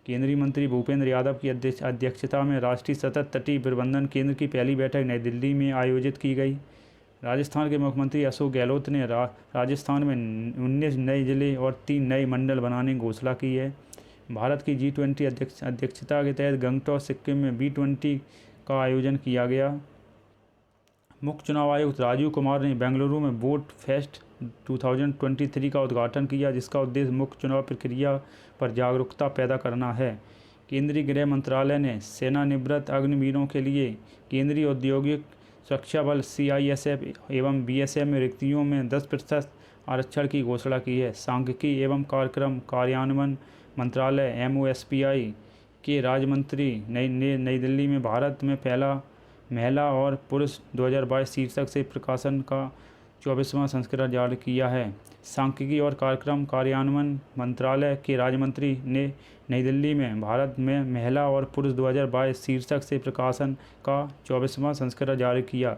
केंद्रीय मंत्री भूपेंद्र यादव की अध्यक्षता में राष्ट्रीय सतत तटीय प्रबंधन केंद्र की पहली बैठक नई दिल्ली में आयोजित की गई। राजस्थान के मुख्यमंत्री अशोक गहलोत ने राजस्थान में 19 नए जिले और 3 नए मंडल बनाने की घोषणा की है। भारत की G20 अध्यक्षता के तहत गंगटोक सिक्किम में B20 का आयोजन किया गया। मुख्य चुनाव आयुक्त राजीव कुमार ने बेंगलुरु में वोट फेस्ट 2023 का उद्घाटन किया, जिसका उद्देश्य मुख्य चुनाव प्रक्रिया पर जागरूकता पैदा करना है। केंद्रीय गृह मंत्रालय ने सेवानिवृत्त अग्निवीरों के लिए केंद्रीय औद्योगिक सुरक्षा बल CISF एवं BSF में रिक्तियों में 10% आरक्षण की घोषणा की है। सांख्यिकी एवं कार्यक्रम कार्यान्वयन मंत्रालय MOSPI के राज्य मंत्री ने नई दिल्ली में भारत में पहला महिला और पुरुष 2022 शीर्षक से प्रकाशन का 24वां संस्करण जारी किया है। सांख्यिकी और कार्यक्रम कार्यान्वयन मंत्रालय के राज्य मंत्री ने नई दिल्ली में भारत में महिला और पुरुष 2022 शीर्षक से प्रकाशन का 24वां संस्करण जारी किया।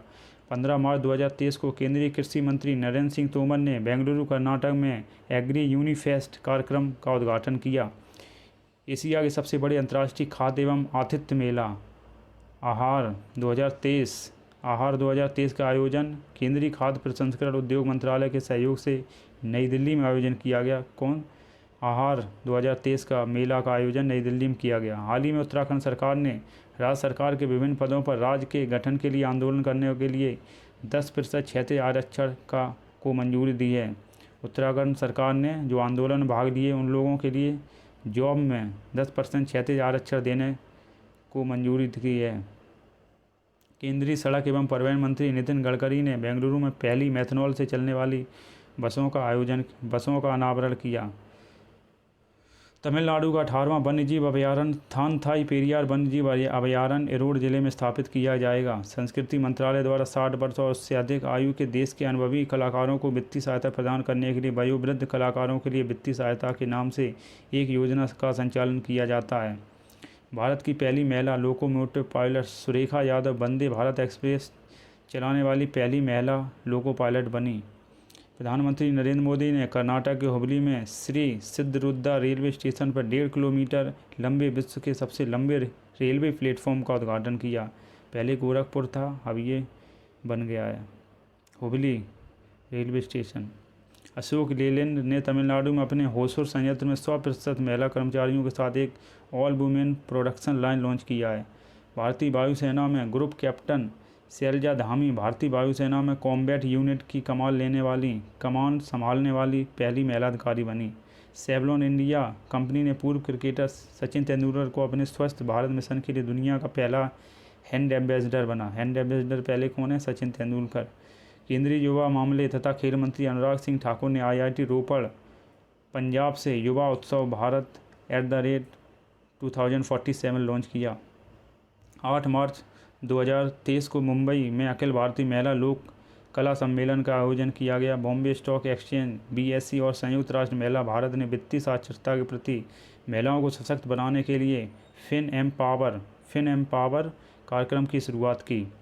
15 मार्च 2023 को केंद्रीय कृषि मंत्री नरेंद्र सिंह तोमर ने बेंगलुरु कर्नाटक में एग्री यूनिफेस्ट कार्यक्रम का उद्घाटन किया। एशिया के सबसे बड़े अंतर्राष्ट्रीय खाद्य एवं आतिथ्य मेला आहार 2023 का आयोजन केंद्रीय खाद्य प्रसंस्करण उद्योग मंत्रालय के सहयोग से नई दिल्ली में आयोजन किया गया। आहार 2023 का मेला का आयोजन नई दिल्ली में किया गया। हाल ही में उत्तराखंड सरकार ने राज्य सरकार के विभिन्न पदों पर राज्य के गठन के लिए आंदोलन करने के लिए 10% क्षैतिज आरक्षण को मंजूरी दी है। उत्तराखंड सरकार ने जो आंदोलन भाग लिए उन लोगों के लिए जॉब में 10% क्षैतिज आरक्षण देने को मंजूरी दी है। केंद्रीय सड़क एवं परिवहन मंत्री नितिन गडकरी ने बेंगलुरु में पहली मेथनॉल से चलने वाली बसों का अनावरण किया। तमिलनाडु का 18वां वन्यजीव अभयारण्य थानथाई पेरियार वन्यजीव अभयारण्य एरोड जिले में स्थापित किया जाएगा। संस्कृति मंत्रालय द्वारा 60 वर्ष और उससे अधिक आयु के देश के अनुभवी कलाकारों को वित्तीय सहायता प्रदान करने के लिए वयोवृद्ध कलाकारों के लिए वित्तीय सहायता के नाम से एक योजना का संचालन किया जाता है। भारत की पहली महिला locomotive pilot Surekha Yadav Vande Bharat express चलाने वाली पहली महिला लोको पायलट बनी। प्रधानमंत्री नरेंद्र मोदी ने कर्नाटक के हुबली में श्री सिद्धरुद्रा रेलवे स्टेशन पर 1.5 किलोमीटर लंबे विश्व के सबसे लंबे रेलवे प्लेटफॉर्म का उद्घाटन किया। पहले गोरखपुर था, अब ये बन गया है हुबली रेलवे स्टेशन। अशोक लेलैंड ने तमिलनाडु में अपने होसुर संयंत्र में 100% महिला कर्मचारियों के साथ एक all women production line launch किया है। भारतीय वायुसेना में ग्रुप कैप्टन शैलजा धामी भारतीय वायुसेना में कॉम्बैट यूनिट की कमान संभालने वाली पहली महिला अधिकारी बनी। सेवलॉन इंडिया कंपनी ने पूर्व क्रिकेटर सचिन तेंदुलकर को अपने स्वस्थ भारत मिशन के लिए दुनिया का पहला हैंड एम्बेसडर बना। हैंड एम्बेसडर पहले कौन है? सचिन तेंदुलकर। केंद्रीय युवा मामले तथा खेल मंत्री अनुराग सिंह ठाकुर ने IIT रोपड़ पंजाब से युवा उत्सव भारत @2047 लॉन्च किया। 8 मार्च 2023 को मुंबई में अखिल भारतीय महिला लोक कला सम्मेलन का आयोजन किया गया। बॉम्बे स्टॉक एक्सचेंज BSE और संयुक्त राष्ट्र महिला भारत ने वित्तीय साक्षरता के प्रति महिलाओं को सशक्त बनाने के लिए फिन एम्पावर कार्यक्रम की शुरुआत की।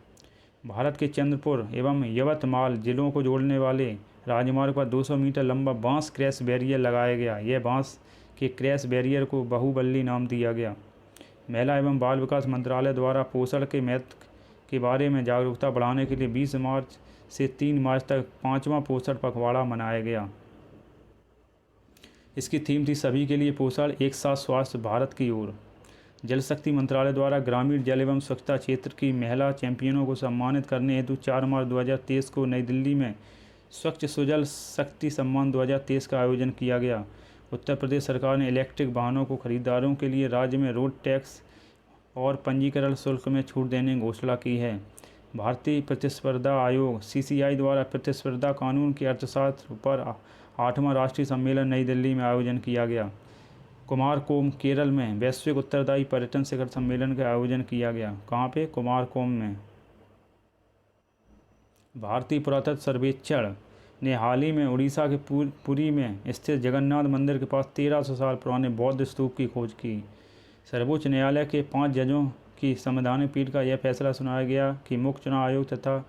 भारत के चंद्रपुर एवं यवतमाल जिलों को जोड़ने वाले राजमार्ग पर 200 मीटर लंबा बांस क्रैश बैरियर लगाया गया। यह बांस के क्रैश बैरियर को बाहुबली नाम दिया गया। महिला एवं बाल विकास मंत्रालय द्वारा पोषण के महत्व के बारे में जागरूकता बढ़ाने के लिए 20 मार्च से 3 मार्च तक 5वां पोषण पखवाड़ा मनाया गया। इसकी थीम थी सभी के लिए पोषण, एक साथ स्वास्थ्य भारत की ओर। जल शक्ति मंत्रालय द्वारा ग्रामीण जल एवं स्वच्छता क्षेत्र की महिला चैंपियनों को सम्मानित करने हेतु 4 मार्च 2023 को नई दिल्ली में स्वच्छ सुजल शक्ति सम्मान 2023 का आयोजन किया गया। उत्तर प्रदेश सरकार ने इलेक्ट्रिक वाहनों को खरीदारों के लिए राज्य में रोड टैक्स और पंजीकरण शुल्क में छूट देने की घोषणा की है। भारतीय प्रतिस्पर्धा आयोग CCI द्वारा प्रतिस्पर्धा कानून के अर्थशास्त्र पर 8वां राष्ट्रीय सम्मेलन नई दिल्ली में आयोजन किया गया। कुमारकोम केरल में वैश्विक उत्तरदायी पर्यटन शिखर सम्मेलन का आयोजन किया गया। कहाँ पे? कुमारकोम में। भारतीय पुरातत्व सर्वेक्षण ने हाल ही में उड़ीसा के पुरी में स्थित जगन्नाथ मंदिर के पास 1300 साल पुराने बौद्ध स्तूप की खोज की। सर्वोच्च न्यायालय के 5 जजों की संवैधानिक पीठ का यह फैसला सुनाया गया कि मुख्य चुनाव आयोग तथा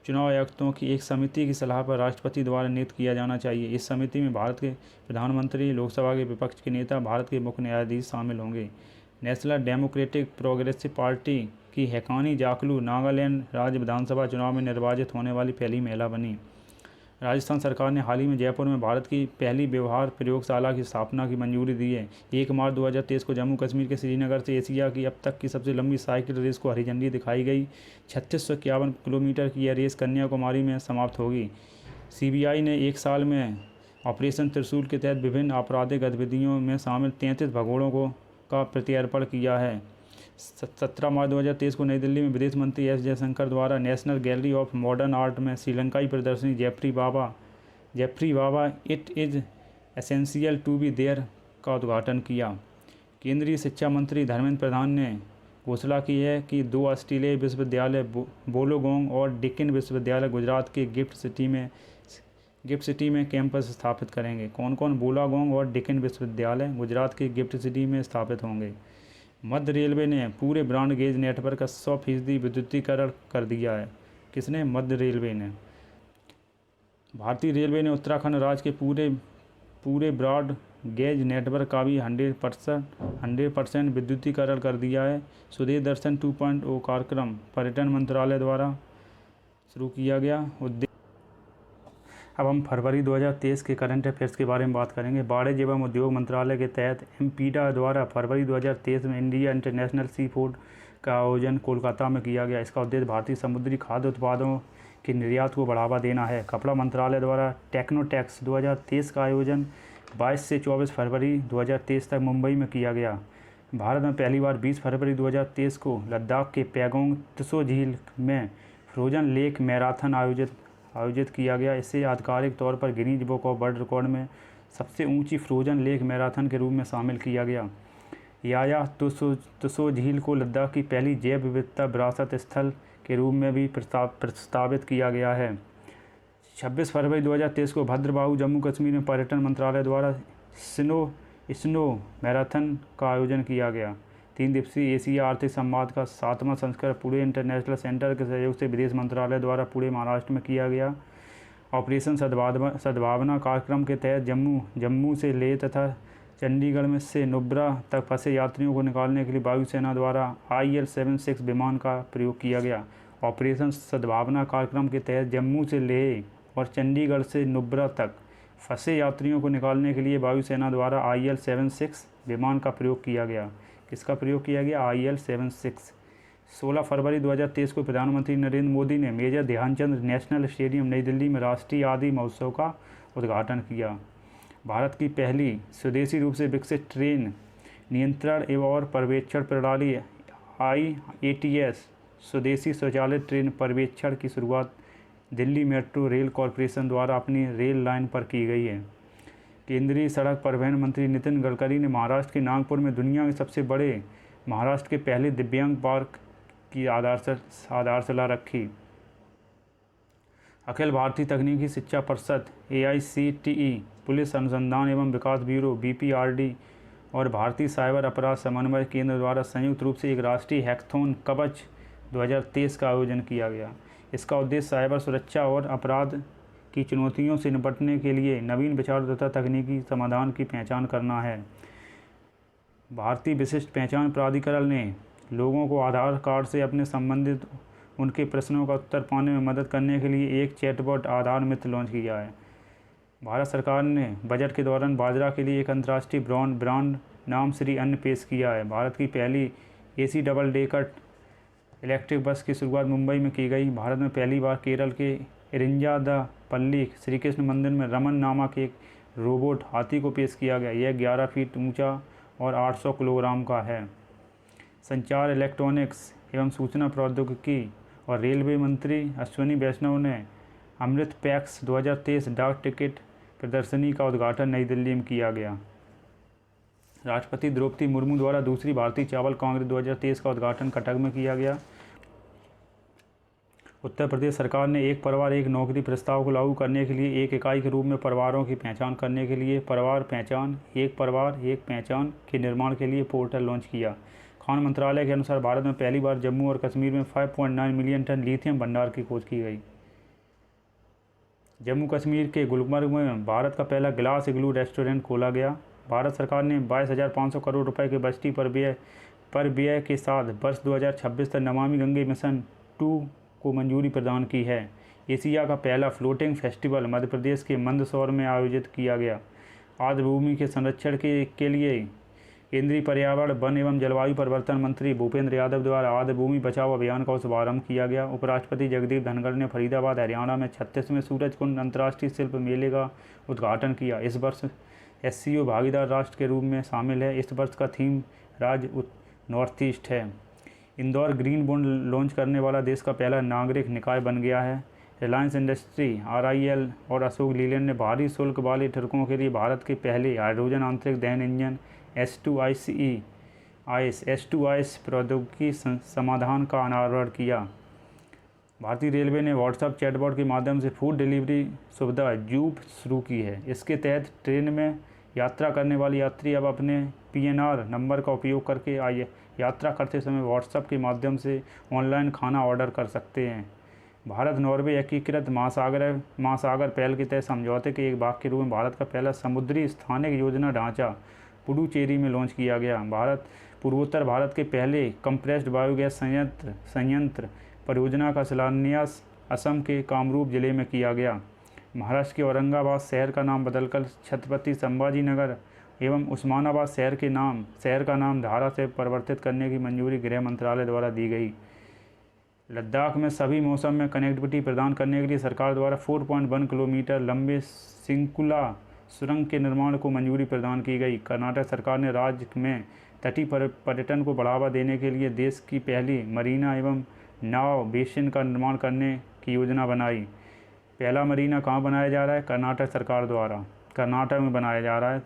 चुनाव आयुक्तों की एक समिति की सलाह पर राष्ट्रपति द्वारा नियुक्त किया जाना चाहिए। इस समिति में भारत के प्रधानमंत्री, लोकसभा के विपक्ष के नेता, भारत के मुख्य न्यायाधीश शामिल होंगे। नेशनल डेमोक्रेटिक प्रोग्रेसिव पार्टी की हैकानी जाकलू नागालैंड राज्य विधानसभा चुनाव में निर्वाचित होने वाली पहली महिला बनी। राजस्थान सरकार ने हाल ही में जयपुर में भारत की पहली व्यवहार प्रयोगशाला की स्थापना की मंजूरी दी है। 1 मार्च 2023 को जम्मू कश्मीर के श्रीनगर से एशिया की अब तक की सबसे लंबी साइकिल रेस को हरी झंडी दिखाई गई। 3651 किलोमीटर की यह रेस कन्याकुमारी में समाप्त होगी। CBI ने 1 साल में ऑपरेशन त्रिशूल के तहत विभिन्न आपराधिक गतिविधियों में शामिल 33 भगोड़ों का प्रत्यर्पण किया है। 17 मार्च 2023 को नई दिल्ली में विदेश मंत्री S जयशंकर द्वारा National Gallery of Modern Art में श्रीलंकाई प्रदर्शनी Geoffrey Bawa it is essential to be there का उद्घाटन किया। केंद्रीय शिक्षा मंत्री धर्मेंद्र प्रधान ने घोषणा की है कि 2 ऑस्ट्रेलियाई विश्वविद्यालय बोलोगोंग और डिकिन विश्वविद्यालय गुजरात के गिफ्ट सिटी में कैंपस स्थापित करेंगे। कौन कौन बोलोगोंग और डिकिन विश्वविद्यालय गुजरात के गिफ्ट सिटी में स्थापित होंगे। मध्य रेलवे ने पूरे ब्रॉड गेज नेटवर्क का 100% विद्युतीकरण कर दिया है। किसने? मध्य रेलवे ने। भारतीय रेलवे ने उत्तराखंड राज्य के पूरे ब्रॉड गेज नेटवर्क का भी 100% विद्युतीकरण कर दिया है। स्वदेश दर्शन 2.0 कार्यक्रम पर्यटन मंत्रालय द्वारा शुरू किया गया। अब हम फरवरी 2023 के करंट अफेयर्स के बारे में बात करेंगे। वाणिज्य एवं उद्योग मंत्रालय के तहत MPDA द्वारा फरवरी 2023 में इंडिया इंटरनेशनल सी फूड का आयोजन कोलकाता में किया गया। इसका उद्देश्य भारतीय समुद्री खाद्य उत्पादों के निर्यात को बढ़ावा देना है। कपड़ा मंत्रालय द्वारा टेक्नोटेक्स 2023 का आयोजन 22 से 24 फरवरी 2023 तक मुंबई में किया गया। भारत में पहली बार 20 फरवरी 2023 को लद्दाख के पैगोंग त्सो झील में फ्रोजन लेक मैराथन आयोजित किया गया। इसे आधिकारिक तौर पर Guinness book of world record में सबसे ऊंची फ्रोजन लेक मैराथन के रूप में शामिल किया गया। याया त्सो झील को लद्दाख की पहली जैव विविधता विरासत स्थल के रूप में भी प्रस्तावित किया गया है। 26 फरवरी 2023 को भद्रबाहु जम्मू कश्मीर में पर्यटन मंत्रालय द्वारा स्नो मैराथन का आयोजन किया गया। 3 दिवसीय एशिया आर्थिक संवाद का 7वां संस्करण पुणे इंटरनेशनल सेंटर के सहयोग से विदेश मंत्रालय द्वारा पुणे महाराष्ट्र में किया गया। ऑपरेशन सद्भावना कार्यक्रम के तहत जम्मू से लेह तथा चंडीगढ़ में से नुब्रा तक फंसे यात्रियों को निकालने के लिए वायुसेना द्वारा IL-76 विमान का प्रयोग किया गया। ऑपरेशन सद्भावना कार्यक्रम के तहत जम्मू से लेह और चंडीगढ़ से नुब्रा तक फंसे यात्रियों को निकालने के लिए वायुसेना द्वारा IL-76 विमान का प्रयोग किया गया। किसका प्रयोग किया गया? IL-76। 16 फरवरी 2023 को प्रधानमंत्री नरेंद्र मोदी ने मेजर ध्यानचंद नेशनल स्टेडियम नई दिल्ली में राष्ट्रीय आदि महोत्सव का उद्घाटन किया। भारत की पहली स्वदेशी रूप से विकसित ट्रेन नियंत्रण एवं पर्यवेक्षण प्रणाली IATS स्वदेशी स्वचालित ट्रेन पर्यवेक्षण की शुरुआत दिल्ली मेट्रो रेल कॉरपोरेशन द्वारा अपनी रेल लाइन पर की गई है। केंद्रीय सड़क परिवहन मंत्री नितिन गडकरी ने महाराष्ट्र के नागपुर में दुनिया के सबसे बड़े महाराष्ट्र के पहले दिव्यांग पार्क की आधारशिला रखी। अखिल भारतीय तकनीकी शिक्षा परिषद AICTE, पुलिस अनुसंधान एवं विकास ब्यूरो BPRD और भारतीय साइबर अपराध समन्वय केंद्र द्वारा संयुक्त रूप से एक राष्ट्रीय हैकाथॉन कवच 2023 का आयोजन किया गया। इसका उद्देश्य साइबर सुरक्षा और अपराध की चुनौतियों से निपटने के लिए नवीन विचारों तथा तकनीकी समाधान की पहचान करना है। भारतीय विशिष्ट पहचान प्राधिकरण ने लोगों को आधार कार्ड से अपने संबंधित उनके प्रश्नों का उत्तर पाने में मदद करने के लिए एक चैटबॉट आधार मित्र लॉन्च किया है। भारत सरकार ने बजट के दौरान बाजरा के लिए एक अंतर्राष्ट्रीय ब्रांड नाम श्री अन्न पेश किया है। भारत की पहली AC double decker electric bus की शुरुआत मुंबई में की गई। भारत में पहली बार केरल के इरिंजादपल्ली श्री कृष्ण मंदिर में रमन नामक एक रोबोट हाथी को पेश किया गया। यह 11 फीट ऊंचा और 800 किलोग्राम का है। संचार, इलेक्ट्रॉनिक्स एवं सूचना प्रौद्योगिकी और रेलवे मंत्री अश्विनी वैष्णव ने अमृत पैक्स 2023 डाक टिकट प्रदर्शनी का उद्घाटन नई दिल्ली में किया गया। राष्ट्रपति द्रौपदी मुर्मू द्वारा दूसरी भारतीय चावल कांग्रेस 2023 का उद्घाटन कटक में किया गया। उत्तर प्रदेश सरकार ने एक परिवार एक नौकरी प्रस्ताव को लागू करने के लिए एक इकाई के रूप में परिवारों की पहचान करने के लिए परिवार एक पहचान के निर्माण के लिए पोर्टल लॉन्च किया। खान मंत्रालय के अनुसार भारत में पहली बार जम्मू और कश्मीर में 5.9 मिलियन टन लिथियम भंडार की खोज की गई। जम्मू कश्मीर के गुलमर्ग में भारत का पहला ग्लास इग्लू रेस्टोरेंट खोला गया। भारत सरकार ने 22,500 करोड़ रुपए के बजटीय पर व्यय के साथ वर्ष 2026 तक नमामि गंगे मिशन 2 को मंजूरी प्रदान की है। एशिया का पहला फ्लोटिंग फेस्टिवल मध्य प्रदेश के मंदसौर में आयोजित किया गया। आर्द्र भूमि के संरक्षण के लिए केंद्रीय पर्यावरण, वन एवं जलवायु परिवर्तन मंत्री भूपेंद्र यादव द्वारा आर्द्र भूमि बचाओ अभियान का शुभारंभ किया गया। उपराष्ट्रपति जगदीप धनखड़ ने फरीदाबाद, हरियाणा में 36वें सूरजकुंड अंतर्राष्ट्रीय शिल्प मेले का उद्घाटन किया। इस वर्ष SCO भागीदार राष्ट्र के रूप में शामिल है। इस वर्ष का थीम राज्य नॉर्थ ईस्ट है। इंदौर ग्रीन बॉन्ड लॉन्च करने वाला देश का पहला नागरिक निकाय बन गया है। रिलायंस इंडस्ट्री, RIL और अशोक लीलैंड ने भारी शुल्क वाले ट्रकों के लिए भारत के पहले हाइड्रोजन आंतरिक दहन इंजन H2ICE प्रौद्योगिकी समाधान का अनावरण किया। भारतीय रेलवे ने व्हाट्सएप चैटबॉट के माध्यम से फूड डिलीवरी सुविधा जूप शुरू की है। इसके तहत ट्रेन में यात्रा करने वाले यात्री अब अपने PNR नंबर का उपयोग करके यात्रा करते समय व्हाट्सएप के माध्यम से ऑनलाइन खाना ऑर्डर कर सकते हैं। भारत नॉर्वे एकीकृत महासागर पहल के तहत समझौते के एक भाग के रूप में भारत का पहला समुद्री स्थानिक योजना ढांचा पुडुचेरी में लॉन्च किया गया। पूर्वोत्तर भारत के पहले कंप्रेस्ड बायोगैस संयंत्र परियोजना का शिलान्यास असम के कामरूप जिले में किया गया। महाराष्ट्र के औरंगाबाद शहर का नाम बदलकर छत्रपति संभाजी नगर एवं उस्मानाबाद शहर का नाम धारा से परिवर्तित करने की मंजूरी गृह मंत्रालय द्वारा दी गई। लद्दाख में सभी मौसम में कनेक्टिविटी प्रदान करने के लिए सरकार द्वारा 4.1 किलोमीटर लंबे सिंकुला सुरंग के निर्माण को मंजूरी प्रदान की गई। कर्नाटक सरकार ने राज्य में तटीय पर्यटन को बढ़ावा देने के लिए देश की पहली मरीना एवं नाव बेसिन का निर्माण करने की योजना बनाई। पहला मरीना कहाँ बनाया जा रहा है? कर्नाटक सरकार द्वारा कर्नाटक में बनाया जा रहा है।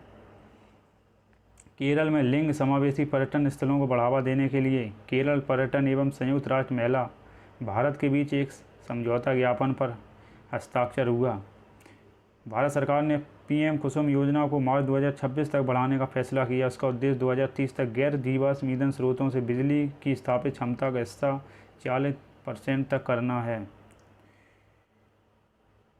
केरल में लिंग समावेशी पर्यटन स्थलों को बढ़ावा देने के लिए केरल पर्यटन एवं संयुक्त राष्ट्र महिला भारत के बीच एक समझौता ज्ञापन पर हस्ताक्षर हुआ। भारत सरकार ने PM कुसुम योजना को मार्च 2026 तक बढ़ाने का फैसला किया। इसका उद्देश्य 2030 तक गैर जीवाश्म ईंधन स्रोतों से बिजली की स्थापित क्षमता का हिस्सा 40% तक करना है।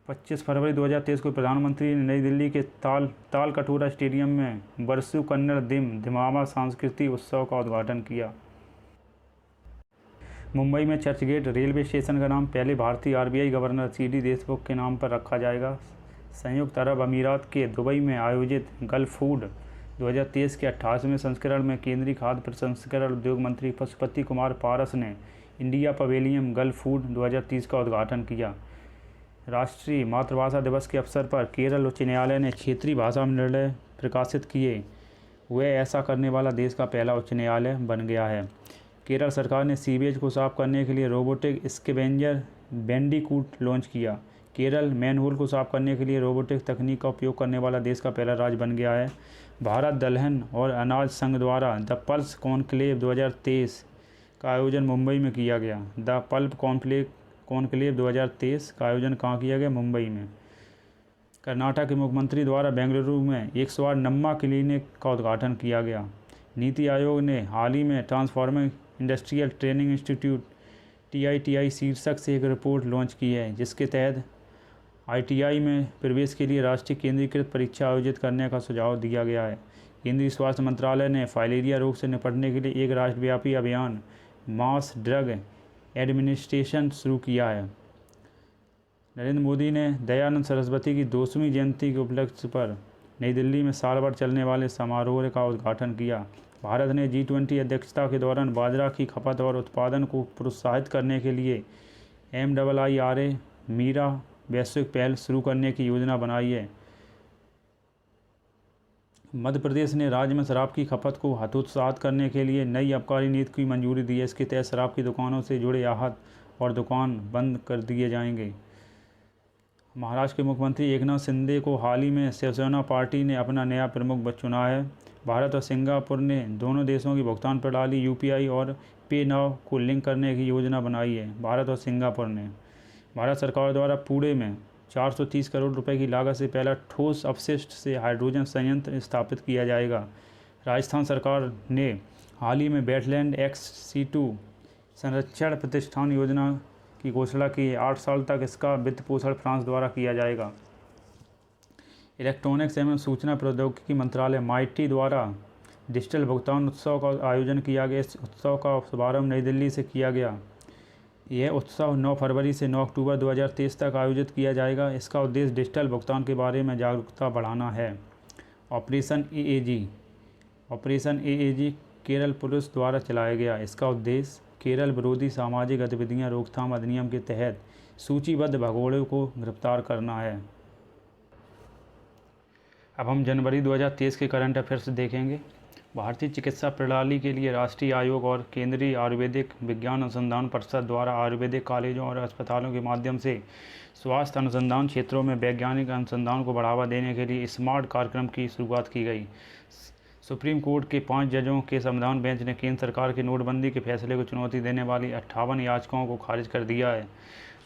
25 फरवरी 2023 को प्रधानमंत्री ने नई दिल्ली के तालकटोरा स्टेडियम में वर्सु कन्नड़ दिमावा सांस्कृतिक उत्सव का उद्घाटन किया। मुंबई में चर्चगेट रेलवे स्टेशन का नाम पहले भारतीय RBI गवर्नर CD देशमुख के नाम पर रखा जाएगा। संयुक्त अरब अमीरात के दुबई में आयोजित गल्फ फूड 2023 के 28वें संस्करण में केंद्रीय खाद्य प्रसंस्करण उद्योग मंत्री पशुपति कुमार पारस ने इंडिया पवेलियन गल्फ फूड 2023 का उद्घाटन किया। राष्ट्रीय मातृभाषा दिवस के अवसर पर केरल उच्च न्यायालय ने क्षेत्रीय भाषा में निर्णय प्रकाशित किए। वह ऐसा करने वाला देश का पहला उच्च न्यायालय बन गया है। केरल सरकार ने सीवेज को साफ करने के लिए रोबोटिक स्कैवेंजर बैंडिकूट लॉन्च किया। केरल मैनहोल को साफ करने के लिए रोबोटिक तकनीक का उपयोग करने वाला देश का पहला राज्य बन गया है। भारत दलहन और अनाज संघ द्वारा द पल्स कॉन्क्लेव 2023 का आयोजन मुंबई में किया गया। द पल्प कॉन्क्लेव 2023 का आयोजन कहाँ किया गया? मुंबई में। कर्नाटक के मुख्यमंत्री द्वारा बेंगलुरु में 108 नम्मा क्लिनिक का उद्घाटन किया गया। नीति आयोग ने हाल ही में transforming industrial training institute TITI शीर्षक से एक रिपोर्ट लॉन्च की है, जिसके तहत ITI में प्रवेश के लिए राष्ट्रीय केंद्रीकृत परीक्षा आयोजित करने का सुझाव दिया गया है। केंद्रीय स्वास्थ्य मंत्रालय ने फाइलेरिया रोग से निपटने के लिए एक राष्ट्रव्यापी अभियान मास ड्रग एडमिनिस्ट्रेशन शुरू किया है। नरेंद्र मोदी ने दयानंद सरस्वती की 200वीं जयंती के उपलक्ष्य पर नई दिल्ली में साल भर चलने वाले समारोह का उद्घाटन किया। भारत ने G20 अध्यक्षता के दौरान बाजरा की खपत और उत्पादन को प्रोत्साहित करने के लिए MIIRA मीरा वैश्विक पहल शुरू करने की योजना बनाई है। मध्य प्रदेश ने राज्य में शराब की खपत को हतोत्साहित करने के लिए नई आबकारी नीति की मंजूरी दी है। इसके तहत शराब की दुकानों से जुड़े आहत और दुकान बंद कर दिए जाएंगे। महाराष्ट्र के मुख्यमंत्री एकनाथ शिंदे को हाल ही में शिवसेना पार्टी ने अपना नया प्रमुख चुना है। भारत और सिंगापुर ने दोनों देशों की भुगतान प्रणाली UPI और पे नाउ को लिंक करने की योजना बनाई है। भारत और सिंगापुर ने भारत सरकार द्वारा पुणे में 430 करोड़ रुपए की लागत से पहला ठोस अपशिष्ट से हाइड्रोजन संयंत्र स्थापित किया जाएगा। राजस्थान सरकार ने हाल ही में वेटलैंड XC2 संरक्षण प्रतिष्ठान योजना की घोषणा की है। 8 साल तक इसका वित्त पोषण फ्रांस द्वारा किया जाएगा। इलेक्ट्रॉनिक्स एवं सूचना प्रौद्योगिकी मंत्रालय MIT द्वारा डिजिटल भुगतान उत्सव का आयोजन किया गया। इस उत्सव का शुभारंभ नई दिल्ली से किया गया। यह उत्सव 9 फरवरी से 9 अक्टूबर 2023 तक आयोजित किया जाएगा। इसका उद्देश्य डिजिटल भुगतान के बारे में जागरूकता बढ़ाना है। ऑपरेशन एएजी केरल पुलिस द्वारा चलाया गया। इसका उद्देश्य केरल विरोधी सामाजिक गतिविधियां रोकथाम अधिनियम के तहत सूचीबद्ध भगोड़ों को गिरफ्तार करना है। अब हम जनवरी 2023 के करंट अफेयर्स देखेंगे। भारतीय चिकित्सा प्रणाली के लिए राष्ट्रीय आयोग और केंद्रीय आयुर्वेदिक विज्ञान अनुसंधान परिषद द्वारा आयुर्वेदिक कॉलेजों और अस्पतालों के माध्यम से स्वास्थ्य अनुसंधान क्षेत्रों में वैज्ञानिक अनुसंधान को बढ़ावा देने के लिए स्मार्ट कार्यक्रम की शुरुआत की गई। सुप्रीम कोर्ट के 5 जजों के संविधान बेंच ने केंद्र सरकार के नोटबंदी के फैसले को चुनौती देने वाली 58 याचिकाओं को खारिज कर दिया है।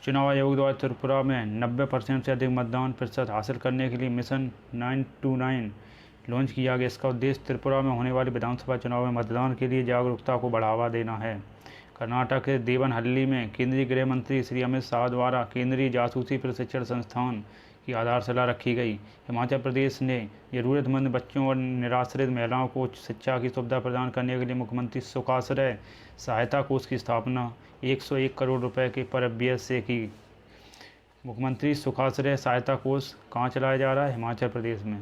चुनाव आयोग द्वारा त्रिपुरा में 90% से अधिक मतदान प्रतिशत हासिल करने के लिए मिशन 929 लॉन्च किया गया। इसका उद्देश्य त्रिपुरा में होने वाले विधानसभा चुनाव में मतदान के लिए जागरूकता को बढ़ावा देना है। कर्नाटक के देवनहल्ली में केंद्रीय गृह मंत्री श्री अमित शाह द्वारा केंद्रीय जासूसी प्रशिक्षण संस्थान की आधारशिला रखी गई। हिमाचल प्रदेश ने ज़रूरतमंद बच्चों और निराश्रित महिलाओं को उच्च शिक्षा की सुविधा प्रदान करने के लिए मुख्यमंत्री सुखाश्रय सहायता कोष की स्थापना 101 करोड़ रुपए के परव्यय से की। मुख्यमंत्री सुखाश्रय सहायता कोष कहाँ चलाया जा रहा है? हिमाचल प्रदेश में।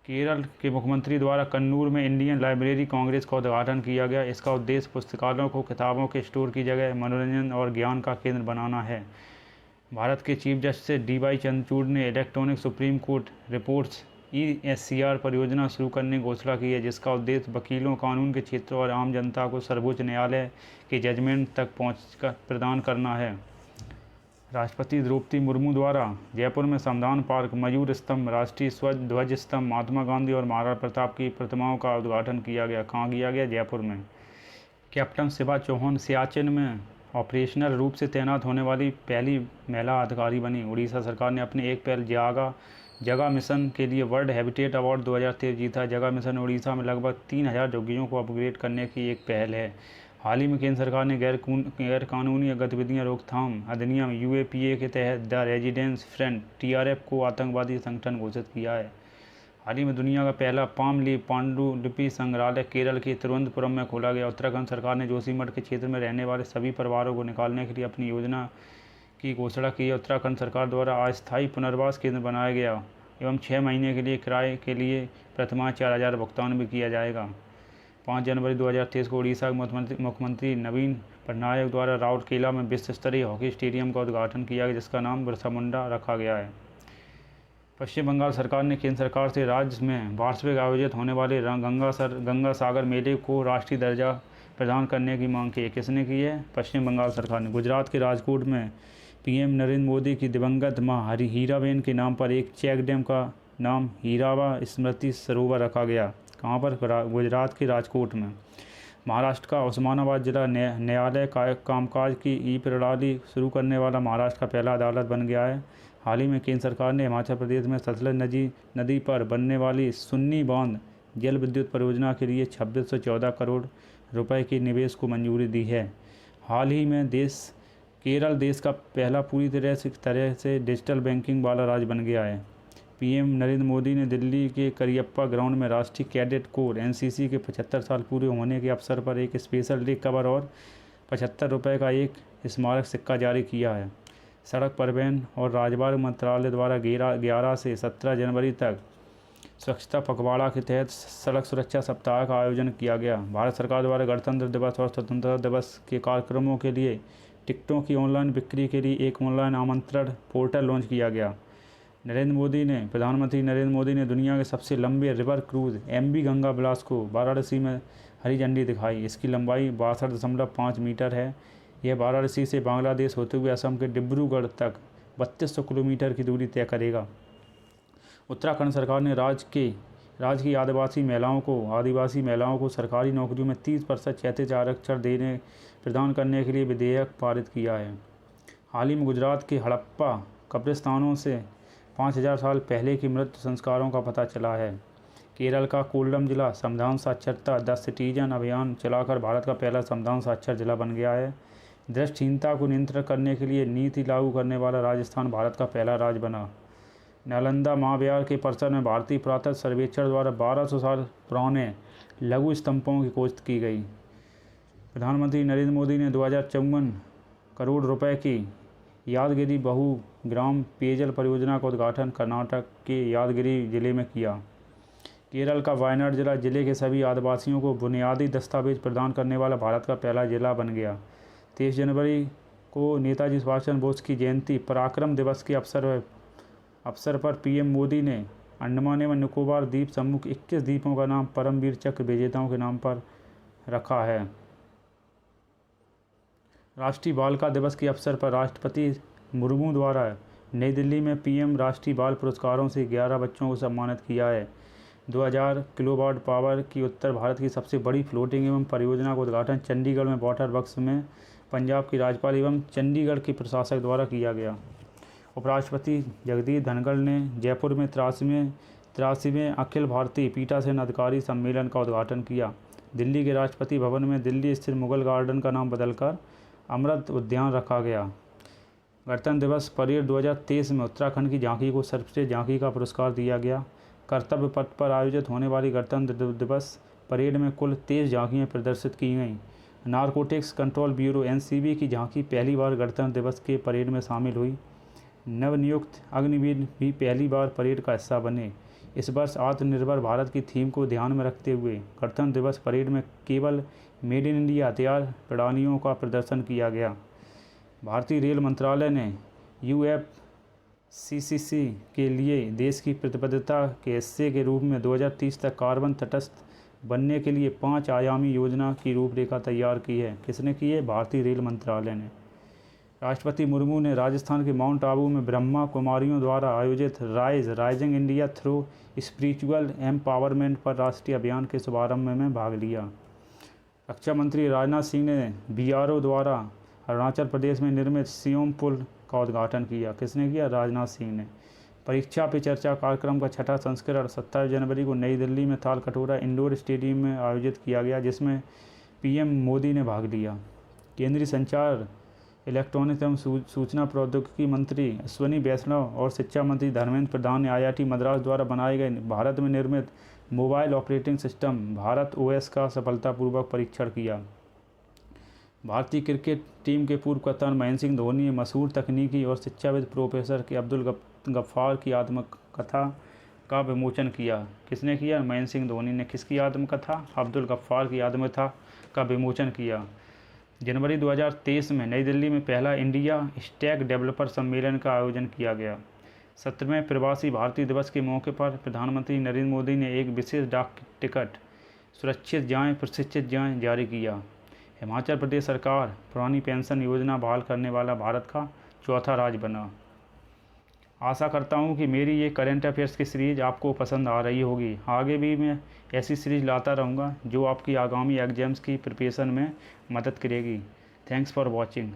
केरल के मुख्यमंत्री द्वारा कन्नूर में इंडियन लाइब्रेरी कांग्रेस का उद्घाटन किया गया। इसका उद्देश्य पुस्तकालयों को किताबों के स्टोर की जगह मनोरंजन और ज्ञान का केंद्र बनाना है। भारत के चीफ जस्टिस DY चंद्रचूड़ ने electronic supreme court reports ESCR परियोजना शुरू करने की घोषणा की है, जिसका उद्देश्य वकीलों, कानून के क्षेत्र और आम जनता को सर्वोच्च न्यायालय के जजमेंट तक पहुँच प्रदान करना है। राष्ट्रपति द्रौपदी मुर्मू द्वारा जयपुर में संविधान पार्क, मयूर स्तंभ, राष्ट्रीय ध्वज स्तंभ, महात्मा गांधी और महाराणा प्रताप की प्रतिमाओं का उद्घाटन किया गया। कहाँ किया गया? जयपुर में। कैप्टन शिवा चौहान सियाचिन में ऑपरेशनल रूप से तैनात होने वाली पहली महिला अधिकारी बनी। उड़ीसा सरकार ने अपने एक पहल जगह मिशन के लिए वर्ल्ड हैबिटेट अवार्ड 2023 जीता। जगह मिशन उड़ीसा में लगभग 3000 झुग्गियों को अपग्रेड करने की एक पहल है। हाल ही में केंद्र सरकार ने गैर कानूनी गतिविधियां रोकथाम अधिनियम UAPA के तहत द रेजिडेंस फ्रंट TRF को आतंकवादी संगठन घोषित किया है। हाल ही में दुनिया का पहला पाम लीफ पांडुलिपि संग्रहालय केरल के तिरुवनंतपुरम में खोला गया। उत्तराखंड सरकार ने जोशीमठ के क्षेत्र में रहने वाले सभी परिवारों को निकालने के लिए अपनी योजना की घोषणा की है। उत्तराखंड सरकार द्वारा अस्थायी पुनर्वास केंद्र बनाया गया एवं 6 महीने के लिए किराए के लिए प्रतिमाह 4000 भुगतान भी किया जाएगा। 5 जनवरी 2023 को उड़ीसा के मुख्यमंत्री नवीन पटनायक द्वारा राउरकेला में विश्व स्तरीय हॉकी स्टेडियम का उद्घाटन किया गया, जिसका नाम बिरसा मुंडा रखा गया है। पश्चिम बंगाल सरकार ने केंद्र सरकार से राज्य में वार्षिक आयोजित होने वाले गंगा सागर मेले को राष्ट्रीय दर्जा प्रदान करने की मांग की है। किसने की है? पश्चिम बंगाल सरकार ने। गुजरात के राजकोट में PM नरेंद्र मोदी की दिवंगत मां हीराबेन के नाम पर एक चेक डैम का नाम हीराबा स्मृति सरोवर रखा गया। कहाँ पर? गुजरात के राजकोट में। महाराष्ट्र का उस्मानाबाद जिला न्यायालय कामकाज की ई-प्रणाली शुरू करने वाला महाराष्ट्र का पहला अदालत बन गया है। हाल ही में केंद्र सरकार ने हिमाचल प्रदेश में सतलज नदी पर बनने वाली सुन्नी बांध जल विद्युत परियोजना के लिए 2614 करोड़ रुपए के निवेश को मंजूरी दी है। हाल ही में केरल देश का पहला पूरी तरह से डिजिटल बैंकिंग वाला राज्य बन गया है। PM नरेंद्र मोदी ने दिल्ली के करियप्पा ग्राउंड में राष्ट्रीय कैडेट कोर NCC के 75 साल पूरे होने के अवसर पर एक स्पेशल डे कवर और 75 रुपये का एक स्मारक सिक्का जारी किया है। सड़क परिवहन और राजमार्ग मंत्रालय द्वारा 11 से 17 जनवरी तक स्वच्छता पखवाड़ा के तहत सड़क सुरक्षा सप्ताह का आयोजन किया गया। भारत सरकार द्वारा गणतंत्र दिवस और स्वतंत्रता दिवस के कार्यक्रमों के लिए टिकटों की ऑनलाइन बिक्री के लिए एक ऑनलाइन आमंत्रण पोर्टल लॉन्च किया गया। प्रधानमंत्री नरेंद्र मोदी ने दुनिया के सबसे लंबे रिवर क्रूज MV गंगा विलास को वाराणसी में हरी झंडी दिखाई। इसकी लंबाई 62.5 मीटर है। यह वाराणसी से बांग्लादेश होते हुए असम के डिब्रूगढ़ तक 3200 किलोमीटर की दूरी तय करेगा। उत्तराखंड सरकार ने राज्य की आदिवासी महिलाओं को सरकारी नौकरियों में 30% क्षैतिज आरक्षण प्रदान करने के लिए विधेयक पारित किया है। हाल ही में गुजरात के हड़प्पा कब्रिस्तानों से 5000 साल पहले की मृत संस्कारों का पता चला है। केरल का कोल्लम जिला संविधान साक्षरता 10 सिटीजन अभियान चलाकर भारत का पहला संविधान साक्षर जिला बन गया है। दृष्टिहीनता को नियंत्रित करने के लिए नीति लागू करने वाला राजस्थान भारत का पहला राज्य बना। नालंदा महाविहार के परिसर में भारतीय पुरातत्व सर्वेक्षण द्वारा 1200 साल पुराने लघु स्तंभों की खोज की गई। प्रधानमंत्री नरेंद्र मोदी ने 2054 करोड़ रुपए की यादगिरी बहुग्राम पेयजल परियोजना का उद्घाटन कर्नाटक के यादगिरी जिले में किया। केरल का वायनाड जिला जिले के सभी आदिवासियों को बुनियादी दस्तावेज प्रदान करने वाला भारत का पहला जिला बन गया। 23 जनवरी को नेताजी सुभाष चंद्र बोस की जयंती पराक्रम दिवस के अवसर पर पीएम मोदी ने अंडमान एवं निकोबार द्वीप समूह के 21 द्वीपों का नाम परमवीर चक्र विजेताओं के नाम पर रखा है। राष्ट्रीय बालिका दिवस के अवसर पर राष्ट्रपति मुर्मू द्वारा नई दिल्ली में पीएम राष्ट्रीय बाल पुरस्कारों से 11 बच्चों को सम्मानित किया है। 2000 किलोवाट पावर की उत्तर भारत की सबसे बड़ी फ्लोटिंग एवं परियोजना का उद्घाटन चंडीगढ़ में वाटर वर्क्स में पंजाब की राज्यपाल एवं चंडीगढ़ के प्रशासक द्वारा किया गया। उपराष्ट्रपति जगदीप धनखड़ ने जयपुर में 83वें अखिल भारतीय पीठासीन अधिकारी सम्मेलन का उद्घाटन किया। दिल्ली के राष्ट्रपति भवन में दिल्ली स्थित मुगल गार्डन का नाम बदलकर अमृत उद्यान रखा गया। गणतंत्र दिवस परेड 2023 में उत्तराखंड की झांकी को सर्वश्रेष्ठ झांकी का पुरस्कार दिया गया। कर्तव्य पथ पर आयोजित होने वाली गणतंत्र दिवस परेड में कुल 23 झांकियाँ प्रदर्शित की गईं। नारकोटिक्स कंट्रोल ब्यूरो एनसीबी की झांकी पहली बार गणतंत्र दिवस के परेड में शामिल हुई। नवनियुक्त अग्निवीर भी पहली बार परेड का हिस्सा बने। इस वर्ष आत्मनिर्भर भारत की थीम को ध्यान में रखते हुए गणतंत्र दिवस परेड में केवल मेड इन इंडिया हथियार प्रणालियों का प्रदर्शन किया गया। भारतीय रेल मंत्रालय ने UFCCC के लिए देश की प्रतिबद्धता के हिस्से के रूप में 2030 तक कार्बन तटस्थ बनने के लिए 5 आयामी योजना की रूपरेखा तैयार की है। किसने की है? भारतीय रेल मंत्रालय ने। राष्ट्रपति मुर्मू ने राजस्थान के माउंट आबू में ब्रह्मा कुमारियों द्वारा आयोजित rising India through spiritual empowerment पर राष्ट्रीय अभियान के शुभारंभ में भाग लिया। रक्षा मंत्री राजनाथ सिंह ने BRO द्वारा अरुणाचल प्रदेश में निर्मित सियोम पुल का उद्घाटन किया। किसने किया? राजनाथ सिंह ने। परीक्षा पे चर्चा कार्यक्रम का 6ठा संस्करण 27 जनवरी को नई दिल्ली में थालकटोरा इंडोर स्टेडियम में आयोजित किया गया, जिसमें पीएम मोदी ने भाग लिया। केंद्रीय संचार, इलेक्ट्रॉनिक्स एवं सूचना प्रौद्योगिकी मंत्री अश्विनी वैष्णव और शिक्षा मंत्री धर्मेंद्र प्रधान ने IIT मद्रास द्वारा बनाए गए भारत में निर्मित mobile operating system Bharat OS का सफलतापूर्वक परीक्षण किया। भारतीय क्रिकेट टीम के पूर्व कप्तान महेंद्र सिंह धोनी ने मशहूर तकनीकी और शिक्षाविद प्रोफेसर के अब्दुल गफ्फार की आत्मकथा का विमोचन किया। किसने किया? महेंद्र सिंह धोनी ने। किसकी आत्मकथा? अब्दुल गफ्फार की आत्मकथा का विमोचन किया। जनवरी 2023 में नई दिल्ली में पहला इंडिया स्टैक डेवलपर सम्मेलन का आयोजन किया गया। 17वें प्रवासी भारतीय दिवस के मौके पर प्रधानमंत्री नरेंद्र मोदी ने एक विशेष डाक टिकट सुरक्षित जाएं प्रशिक्षित जाएं जारी किया। हिमाचल प्रदेश सरकार पुरानी पेंशन योजना बहाल करने वाला भारत का चौथा राज्य बना। आशा करता हूं कि मेरी ये करंट अफेयर्स की सीरीज़ आपको पसंद आ रही होगी। आगे भी मैं ऐसी सीरीज़ लाता रहूँगा जो आपकी आगामी एग्जाम्स की प्रिपरेशन में मदद करेगी। Thanks for watching.